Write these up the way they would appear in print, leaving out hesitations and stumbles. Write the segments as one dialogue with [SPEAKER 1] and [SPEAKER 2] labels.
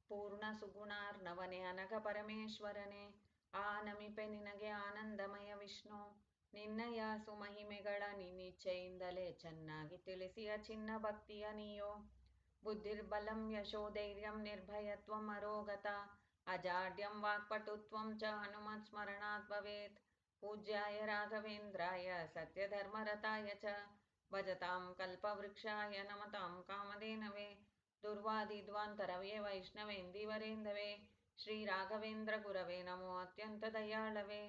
[SPEAKER 1] ಪೂರ್ಣ ಸುಗುಣಾರ್ನವನೇ ಅನಘ ಪರಮೇಶ್ವರನೇ, ನಮಿಪೆ ನಿನಗೆ ಆನಂದಮಯ ವಿಷ್ಣು. ನಿನ್ನಯ ಸುಮಹಿಮೆಗಳ ನಿನ್ನಿಚ್ಛೆಯಿಂದಲೇ ಚೆನ್ನಾಗಿ ತಿಳಿಸಿಯ ಚಿನ್ನ ಭಕ್ತಿಯ ನೀಯೋ. ಬುದ್ಧಿರ್ಬಲಂ ಯಶೋಧೈರ್ಯಂ ನಿರ್ಭಯತ್ವಂ ಅರೋಗತ, ಅಜಾಡ್ಯಂ ವಾಕ್ಪಟುತ್ವಂ ಚ ಹನುಮತ್ ಸ್ಮರಣಾತ್ ಭವೇತ್. ಪೂಜ್ಯಾಯ ರಾಘವೇಂದ್ರಾಯ ಸತ್ಯಧರ್ಮರತಾಯ ಚ, ಭಜತಾಂ ಕಲ್ಪವೃಕ್ಷಾಯ ನಮತಾಂ ಕಾಮಧೇನವೇ. ದುರ್ವಾದಿಧ್ವಾಂತರವೇ ವೈಷ್ಣವೇಂದಿವರೇಂದವೇ, ಶ್ರೀ ರಾಘವೇಂದ್ರ ಗುರವೇ ನಮೋ ಅತ್ಯಂತ ದಯಾಳವೇ.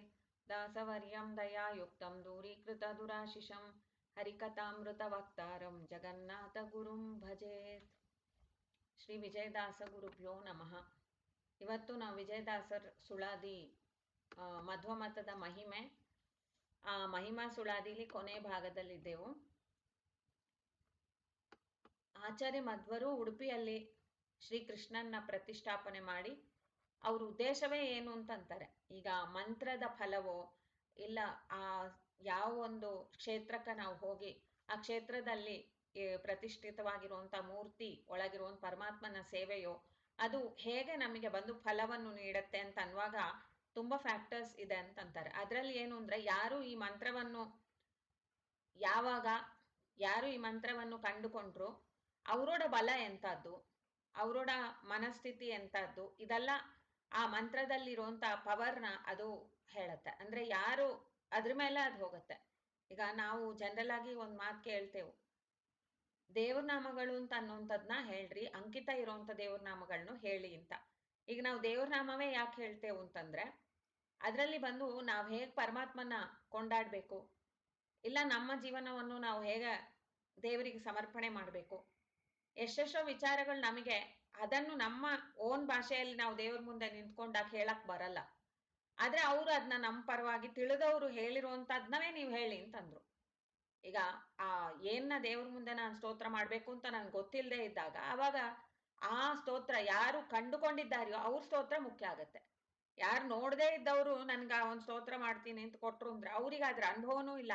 [SPEAKER 1] ದಾಸವರ್ಯಂ ದಯಾಯುಕ್ತಂ ದೂರೀಕೃತ ದುರಾಶಿಷಂ, ಹರಿಕಥಾಮೃತ ವಕ್ತಾರಂ ಜಗನ್ನಾಥ ಗುರುಂ ಭಜೇತ್. ಶ್ರೀ ವಿಜಯದಾಸ ಗುರುಭ್ಯೋ ನಮಃ. ಇವತ್ತು ನಾವು ವಿಜಯದಾಸರ್ ಸುಳಾದಿ ಮಧ್ವಮತದ ಮಹಿಮೆ, ಆ ಮಹಿಮಾ ಸುಳಾದಿಲಿ ಕೊನೆ ಭಾಗದಲ್ಲಿದ್ದೆವು. ಆಚಾರ್ಯ ಮಧ್ವರು ಉಡುಪಿಯಲ್ಲಿ ಶ್ರೀಕೃಷ್ಣನ್ನ ಪ್ರತಿಷ್ಠಾಪನೆ ಮಾಡಿ ಅವ್ರ ಉದ್ದೇಶವೇ ಏನು ಅಂತಂತಾರೆ. ಈಗ ಮಂತ್ರದ ಫಲವೋ ಇಲ್ಲ ಆ ಯಾವ ಒಂದು ಕ್ಷೇತ್ರಕ್ಕೆ ನಾವು ಹೋಗಿ ಆ ಕ್ಷೇತ್ರದಲ್ಲಿ ಪ್ರತಿಷ್ಠಿತವಾಗಿರುವಂಥ ಮೂರ್ತಿ ಒಳಗಿರುವಂಥ ಪರಮಾತ್ಮನ ಸೇವೆಯೋ ಅದು ಹೇಗೆ ನಮಗೆ ಬಂದು ಫಲವನ್ನು ನೀಡುತ್ತೆ ಅಂತ ಅನ್ನುವಾಗ ತುಂಬ ಫ್ಯಾಕ್ಟರ್ಸ್ ಇದೆ ಅಂತಂತಾರೆ. ಅದರಲ್ಲಿ ಏನು ಅಂದರೆ ಯಾರು ಈ ಮಂತ್ರವನ್ನು ಕಂಡುಕೊಂಡ್ರು ಅವರೋಡ ಬಲ ಎಂಥದ್ದು, ಅವರೋಡ ಮನಸ್ಥಿತಿ ಎಂಥದ್ದು, ಇದೆಲ್ಲ ಆ ಮಂತ್ರದಲ್ಲಿರುವಂಥ ಪವರ್ನ ಅದು ಹೇಳುತ್ತೆ. ಅಂದರೆ ಯಾರು ಅದ್ರ ಮೇಲೆ ಅದು ಹೋಗುತ್ತೆ. ಈಗ ನಾವು ಜನರಲ್ ಆಗಿ ಒಂದು ಮಾತು ಕೇಳ್ತೇವೆ, ದೇವ್ರ ನಾಮಗಳು ಅಂತ ಅನ್ನೋಂಥದ್ದನ್ನ ಹೇಳ್ರಿ, ಅಂಕಿತ ಇರೋವಂಥ ದೇವ್ರ ನಾಮಗಳನ್ನು ಹೇಳಿ ಅಂತ. ಈಗ ನಾವು ದೇವ್ರ ನಾಮವೇ ಯಾಕೆ ಹೇಳ್ತೇವೆ ಅಂತಂದ್ರೆ ಅದರಲ್ಲಿ ಬಂದು ನಾವು ಹೇಗೆ ಪರಮಾತ್ಮನ ಕೊಂಡಾಡಬೇಕು, ಇಲ್ಲ ನಮ್ಮ ಜೀವನವನ್ನು ನಾವು ಹೇಗೆ ದೇವರಿಗೆ ಸಮರ್ಪಣೆ ಮಾಡಬೇಕು, ಎಷ್ಟೆಷ್ಟೋ ವಿಚಾರಗಳು ನಮಗೆ ಅದನ್ನು ನಮ್ಮ ಓನ್ ಭಾಷೆಯಲ್ಲಿ ನಾವು ದೇವ್ರ ಮುಂದೆ ನಿಂತ್ಕೊಂಡಾಗ ಹೇಳಕ್ ಬರಲ್ಲ. ಆದ್ರೆ ಅವರು ಅದನ್ನ ನಮ್ಮ ಪರವಾಗಿ ತಿಳಿದವರು ಹೇಳಿರುವಂತದ್ನವೇ ನೀವು ಹೇಳಿ ಅಂತಂದ್ರು. ಈಗ ಏನ್ನ ದೇವ್ರ ಮುಂದೆ ನಾನು ಸ್ತೋತ್ರ ಮಾಡ್ಬೇಕು ಅಂತ ನನ್ಗೆ ಗೊತ್ತಿಲ್ಲದೆ ಇದ್ದಾಗ ಅವಾಗ ಆ ಸ್ತೋತ್ರ ಯಾರು ಕಂಡುಕೊಂಡಿದ್ದಾರೆಯೋ ಅವ್ರ ಸ್ತೋತ್ರ ಮುಖ್ಯ ಆಗತ್ತೆ. ಯಾರು ನೋಡದೇ ಇದ್ದವರು ನನ್ಗ ಒಂದು ಸ್ತೋತ್ರ ಮಾಡ್ತೀನಿ ಅಂತ ಕೊಟ್ರು ಅಂದ್ರೆ ಅವ್ರಿಗೆ ಅದ್ರ ಅನುಭವನೂ ಇಲ್ಲ,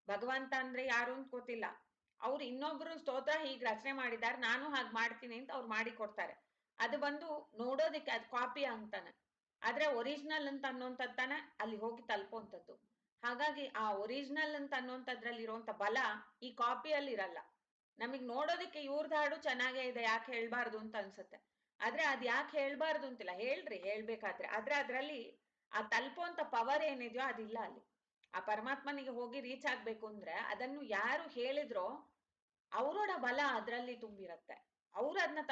[SPEAKER 1] ಭಗವಂತ ಅಂದ್ರೆ ಯಾರು ಅಂತ ಗೊತ್ತಿಲ್ಲ. ಅವ್ರು ಇನ್ನೊಬ್ರು ಸ್ತೋತ್ರ ಹೀಗೆ ರಚನೆ ಮಾಡಿದ್ದಾರೆ, ನಾನು ಹಾಗೆ ಮಾಡ್ತೀನಿ ಅಂತ ಅವ್ರು ಮಾಡಿ ಕೊಡ್ತಾರೆ. ಅದು ಬಂದು ನೋಡೋದಕ್ಕೆ ಅದು ಕಾಪಿ ಅಂತಾನೆ, ಆದ್ರೆ ಒರಿಜಿನಲ್ ಅಂತ ಅನ್ನೋಂಥದ್ದಾನೆ ಅಲ್ಲಿ ಹೋಗಿ ತಲುಪುವಂಥದ್ದು. ಹಾಗಾಗಿ ಆ ಒರಿಜಿನಲ್ ಅಂತ ಅನ್ನೋಂಥದ್ರಲ್ಲಿ ಇರುವಂತ ಬಲ ಈ ಕಾಪಿಯಲ್ಲಿ ಇರಲ್ಲ. ನಮಗ್ ನೋಡೋದಕ್ಕೆ ಇವ್ರದ್ದು ಹಾಡು ಚೆನ್ನಾಗೇ ಇದೆ, ಯಾಕೆ ಹೇಳ್ಬಾರ್ದು ಅಂತ ಅನ್ಸುತ್ತೆ. ಆದ್ರೆ ಅದ್ ಯಾಕೆ ಹೇಳ್ಬಾರ್ದು ಅಂತಿಲ್ಲ, ಹೇಳ್ರಿ ಹೇಳ್ಬೇಕಾದ್ರೆ. ಆದ್ರೆ ಅದ್ರಲ್ಲಿ ಆ ತಲುಪುವಂತ ಪವರ್ ಏನಿದೆಯೋ ಅದಿಲ್ಲ ಅಲ್ಲಿ. ಆ ಪರಮಾತ್ಮನಿಗೆ ಹೋಗಿ ರೀಚ್ ಆಗ್ಬೇಕು ಅಂದ್ರೆ ಅದನ್ನು ಯಾರು ಹೇಳಿದ್ರೋ ಅವರೋಡ ಬಲ ಅದರಲ್ಲಿ ತುಂಬಿರತ್ತೆ. ಅವ್ರು ಅದನ್ನ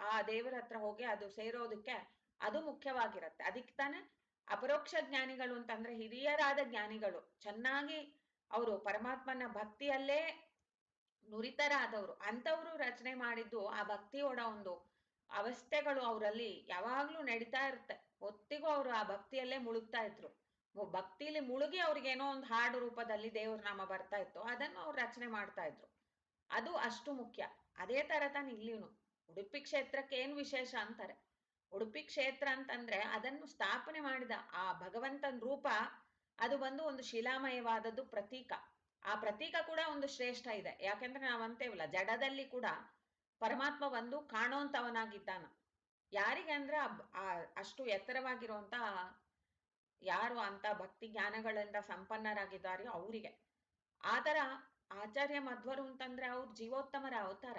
[SPEAKER 1] ಆ ದೇವರ ಹತ್ರ ಹೋಗಿ ಅದು ಸೇರೋದಕ್ಕೆ ಅದು ಮುಖ್ಯವಾಗಿರತ್ತೆ. ಅದಕ್ಕೆ ತಾನೆ ಅಪರೋಕ್ಷ ಜ್ಞಾನಿಗಳು ಅಂತಂದ್ರೆ ಹಿರಿಯರಾದ ಜ್ಞಾನಿಗಳು, ಚೆನ್ನಾಗಿ ಅವರು ಪರಮಾತ್ಮನ ಭಕ್ತಿಯಲ್ಲೇ ನುರಿತರಾದವರು ಅಂಥವ್ರು ರಚನೆ ಮಾಡಿದ್ದು ಆ ಭಕ್ತಿಯೋಡ ಒಂದು ಅವಸ್ಥೆಗಳು ಅವರಲ್ಲಿ ಯಾವಾಗ್ಲೂ ನಡೀತಾ ಇರುತ್ತೆ. ಹೊತ್ತಿಗೂ ಅವರು ಆ ಭಕ್ತಿಯಲ್ಲೇ ಮುಳುಗ್ತಾ ಇದ್ರು. ಭಕ್ತಿಲಿ ಮುಳುಗಿ ಅವ್ರಿಗೇನೋ ಒಂದು ಹಾಡು ರೂಪದಲ್ಲಿ ದೇವ್ರ ನಾಮ ಬರ್ತಾ ಇತ್ತು, ಅದನ್ನು ಅವ್ರು ರಚನೆ ಮಾಡ್ತಾ ಇದ್ರು. ಅದು ಅಷ್ಟು ಮುಖ್ಯ. ಅದೇ ತರ ತಾನು ಇಲ್ಲಿನು ಉಡುಪಿ ಕ್ಷೇತ್ರಕ್ಕೆ ಏನು ವಿಶೇಷ ಅಂತಾರೆ. ಉಡುಪಿ ಕ್ಷೇತ್ರ ಅಂತಂದ್ರೆ ಅದನ್ನು ಸ್ಥಾಪನೆ ಮಾಡಿದ ಆ ಭಗವಂತನ ರೂಪ ಅದು ಬಂದು ಒಂದು ಶಿಲಾಮಯವಾದದ್ದು ಪ್ರತೀಕ. ಆ ಪ್ರತೀಕ ಕೂಡ ಒಂದು ಶ್ರೇಷ್ಠ ಇದೆ. ಯಾಕೆಂದ್ರೆ ನಾವು ಅಂತೇವಲ್ಲ, ಜಡದಲ್ಲಿ ಕೂಡ ಪರಮಾತ್ಮ ಬಂದು ಕಾಣೋಂಥವನಾಗಿದ್ದಾನ. ಯಾರಿಗೆ ಅಂದ್ರೆ ಅಷ್ಟು ಎತ್ತರವಾಗಿರುವಂತ ಯಾರು ಅಂತ ಭಕ್ತಿ ಜ್ಞಾನಗಳಿಂದ ಸಂಪನ್ನರಾಗಿದ್ದಾರೆಯೋ ಅವರಿಗೆ. ಆತರ ಆಚಾರ್ಯ ಮಧ್ವರು ಅಂತಂದ್ರೆ ಅವ್ರ ಜೀವೋತ್ತಮರ ಅವತಾರ.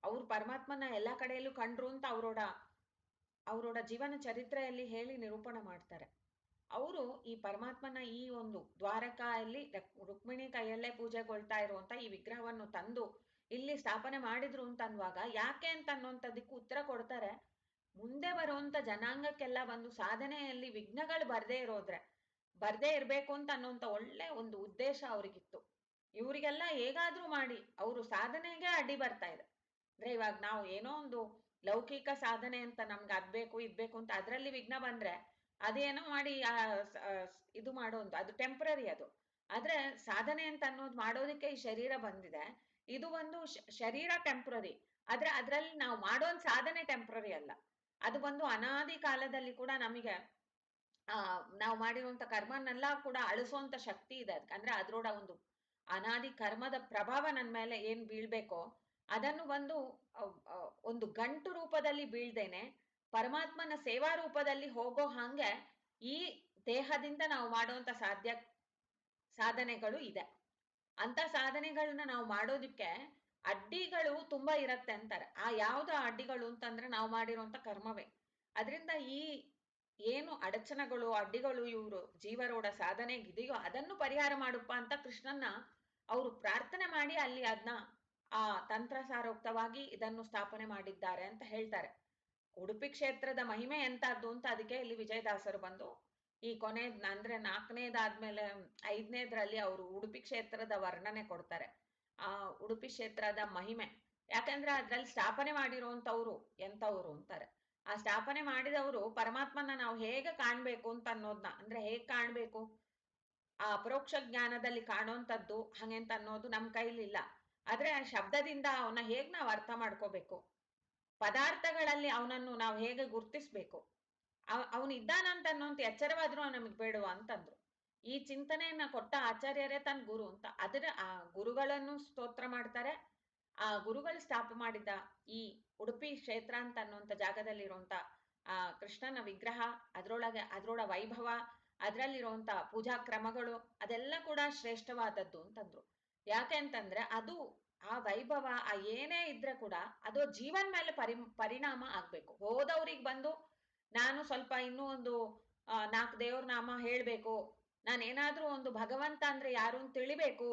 [SPEAKER 1] ಅವ್ರು ಪರಮಾತ್ಮನ ಎಲ್ಲ ಕಡೆಯಲ್ಲೂ ಕಂಡ್ರು ಅಂತ ಅವರೋಡ ಜೀವನ ಚರಿತ್ರೆಯಲ್ಲಿ ಹೇಳಿ ನಿರೂಪಣ ಮಾಡ್ತಾರೆ. ಅವರು ಈ ಪರಮಾತ್ಮನ ಈ ಒಂದು ದ್ವಾರಕಾಯಲ್ಲಿ ರುಕ್ಮಿಣಿ ಕೈಯಲ್ಲೇ ಪೂಜೆಗೊಳ್ತಾ ಇರುವಂತ ಈ ವಿಗ್ರಹವನ್ನು ತಂದು ಇಲ್ಲಿ ಸ್ಥಾಪನೆ ಮಾಡಿದ್ರು ಅಂತ ಅನ್ನುವಾಗ ಯಾಕೆ ಅಂತ ಅನ್ನೋಂಥದ್ದಕ್ಕೂ ಉತ್ತರ ಕೊಡ್ತಾರೆ. ಮುಂದೆ ಬರುವಂತ ಜನಾಂಗಕ್ಕೆಲ್ಲ ಒಂದು ಸಾಧನೆಯಲ್ಲಿ ವಿಘ್ನಗಳು ಬರ್ದೇ ಇರ್ಬೇಕು ಅಂತ ಅನ್ನೋಂಥ ಒಳ್ಳೆ ಒಂದು ಉದ್ದೇಶ ಅವ್ರಿಗಿತ್ತು. ಇವರಿಗೆಲ್ಲ ಹೇಗಾದ್ರೂ ಮಾಡಿ ಅವರು ಸಾಧನೆಗೆ ಅಡ್ಡಿ ಬರ್ತಾ ಇದೆ. ಅಂದ್ರೆ ಇವಾಗ ನಾವು ಏನೋ ಒಂದು ಲೌಕಿಕ ಸಾಧನೆ ಅಂತ ನಮ್ಗೆ ಅದ್ಬೇಕು ಇದ್ಬೇಕು ಅಂತ ಅದರಲ್ಲಿ ವಿಘ್ನ ಬಂದ್ರೆ ಅದೇನೋ ಮಾಡಿ ಇದು ಮಾಡೋದು ಅದು ಟೆಂಪ್ರರಿ ಅದು. ಆದ್ರೆ ಸಾಧನೆ ಅಂತ ಅನ್ನೋದು ಮಾಡೋದಕ್ಕೆ ಈ ಶರೀರ ಬಂದಿದೆ. ಇದು ಒಂದು ಶರೀರ ಟೆಂಪ್ರರಿ, ಆದ್ರೆ ಅದ್ರಲ್ಲಿ ನಾವು ಮಾಡೋನ್ ಸಾಧನೆ ಟೆಂಪ್ರರಿ ಅಲ್ಲ. ಅದು ಬಂದು ಅನಾದಿ ಕಾಲದಲ್ಲಿ ಕೂಡ ನಮಗೆ ನಾವು ಮಾಡಿರುವಂತ ಕರ್ಮನೆಲ್ಲ ಕೂಡ ಅಳಿಸುವಂತ ಶಕ್ತಿ ಇದೆ ಅದಕ್ಕೆ. ಅಂದ್ರೆ ಅದ್ರೋಡ ಒಂದು ಅನಾದಿ ಕರ್ಮದ ಪ್ರಭಾವ ನನ್ನ ಮೇಲೆ ಏನ್ ಬೀಳ್ಬೇಕೋ ಅದನ್ನು ಬಂದು ಒಂದು ಗಂಟು ರೂಪದಲ್ಲಿ ಬೀಳ್ದೇನೆ ಪರಮಾತ್ಮನ ಸೇವಾ ರೂಪದಲ್ಲಿ ಹೋಗೋ ಹಂಗೆ ಈ ದೇಹದಿಂದ ನಾವು ಮಾಡುವಂತ ಸಾಧನೆಗಳು ಇದೆ. ಅಂತ ಸಾಧನೆಗಳನ್ನ ನಾವು ಮಾಡೋದಕ್ಕೆ ಅಡ್ಡಿಗಳು ತುಂಬಾ ಇರತ್ತೆ ಅಂತಾರೆ. ಆ ಯಾವ್ದು ಅಡ್ಡಿಗಳು ಅಂತಂದ್ರೆ ನಾವು ಮಾಡಿರುವಂತ ಕರ್ಮವೇ. ಅದರಿಂದ ಈ ಏನು ಅಡಚಣೆಗಳು ಅಡ್ಡಿಗಳು ಇವರು ಜೀವರೋಡ ಸಾಧನೆಗಿದೆಯೋ ಅದನ್ನು ಪರಿಹಾರ ಮಾಡುಪ್ಪ ಅಂತ ಕೃಷ್ಣನ್ನ ಅವರು ಪ್ರಾರ್ಥನೆ ಮಾಡಿ ಅಲ್ಲಿ ಅದನ್ನ ಆ ತಂತ್ರಸಾರೋಕ್ತವಾಗಿ ಇದನ್ನು ಸ್ಥಾಪನೆ ಮಾಡಿದ್ದಾರೆ ಅಂತ ಹೇಳ್ತಾರೆ. ಉಡುಪಿ ಕ್ಷೇತ್ರದ ಮಹಿಮೆ ಎಂತದ್ದು ಅಂತ ಅದಕ್ಕೆ ಇಲ್ಲಿ ವಿಜಯದಾಸರು ಬಂದು ಈ ಅಂದ್ರೆ 4ನೇದಾದ್ಮೇಲೆ 5ನೇದ್ರಲ್ಲಿ ಅವರು ಉಡುಪಿ ಕ್ಷೇತ್ರದ ವರ್ಣನೆ ಕೊಡ್ತಾರೆ. ಆ ಉಡುಪಿ ಕ್ಷೇತ್ರದ ಮಹಿಮೆ ಯಾಕಂದ್ರೆ ಅದ್ರಲ್ಲಿ ಸ್ಥಾಪನೆ ಮಾಡಿರುವಂತವ್ರು ಎಂತವ್ರು ಅಂತಾರೆ. ಆ ಸ್ಥಾಪನೆ ಮಾಡಿದವರು ಪರಮಾತ್ಮನ ನಾವು ಹೇಗೆ ಕಾಣ್ಬೇಕು ಅಂತ ಅನ್ನೋದನ್ನ, ಅಂದ್ರೆ ಹೇಗ್ ಕಾಣ್ಬೇಕು, ಆ ಅಪರೋಕ್ಷ ಜ್ಞಾನದಲ್ಲಿ ಕಾಣುವಂಥದ್ದು ಹಂಗೆಂತ ಅನ್ನೋದು ನಮ್ಮ ಕೈಲಿಲ್ಲ. ಆದ್ರೆ ಆ ಶಬ್ದದಿಂದ ಅವನ್ನ ಹೇಗ್ ನಾವು ಅರ್ಥ ಮಾಡ್ಕೋಬೇಕು, ಪದಾರ್ಥಗಳಲ್ಲಿ ಅವನನ್ನು ನಾವು ಹೇಗೆ ಗುರ್ತಿಸ್ಬೇಕು, ಅವನು ಇದ್ದಾನಂತ ಅನ್ನೋಂತ ಎಚ್ಚರವಾದ್ರೂ ನಮಗ್ ಬೇಡುವ ಅಂತಂದ್ರು. ಈ ಚಿಂತನೆಯನ್ನ ಕೊಟ್ಟ ಆಚಾರ್ಯರೇ ತನ್ನ ಗುರು ಅಂತ. ಅದರ ಆ ಗುರುಗಳನ್ನು ಸ್ತೋತ್ರ ಮಾಡ್ತಾರೆ. ಆ ಗುರುಗಳು ಸ್ಥಾಪ ಮಾಡಿದ ಈ ಉಡುಪಿ ಕ್ಷೇತ್ರ ಅಂತ ಅನ್ನುವಂಥ ಜಾಗದಲ್ಲಿರುವಂತ ಆ ಕೃಷ್ಣನ ವಿಗ್ರಹ, ಅದ್ರೊಳ ವೈಭವ, ಅದರಲ್ಲಿರುವಂತ ಪೂಜಾ ಕ್ರಮಗಳು ಅದೆಲ್ಲ ಕೂಡ ಶ್ರೇಷ್ಠವಾದದ್ದು ಅಂತಂದ್ರು. ಯಾಕೆ ಅಂತಂದ್ರೆ ಅದು ಆ ವೈಭವ ಆ ಏನೇ ಇದ್ರೆ ಕೂಡ ಅದು ಜೀವನ್ ಮೇಲೆ ಪರಿಣಾಮ ಆಗ್ಬೇಕು. ಹೋದವ್ರಿಗೆ ಬಂದು ನಾನು ಸ್ವಲ್ಪ ಇನ್ನೂ ಒಂದು 4 ದೇವ್ರ ನಾಮ ಹೇಳ್ಬೇಕು, ನಾನೇನಾದ್ರೂ ಒಂದು ಭಗವಂತ ಅಂದ್ರೆ ಯಾರು ಅಂತ ತಿಳಿಬೇಕು,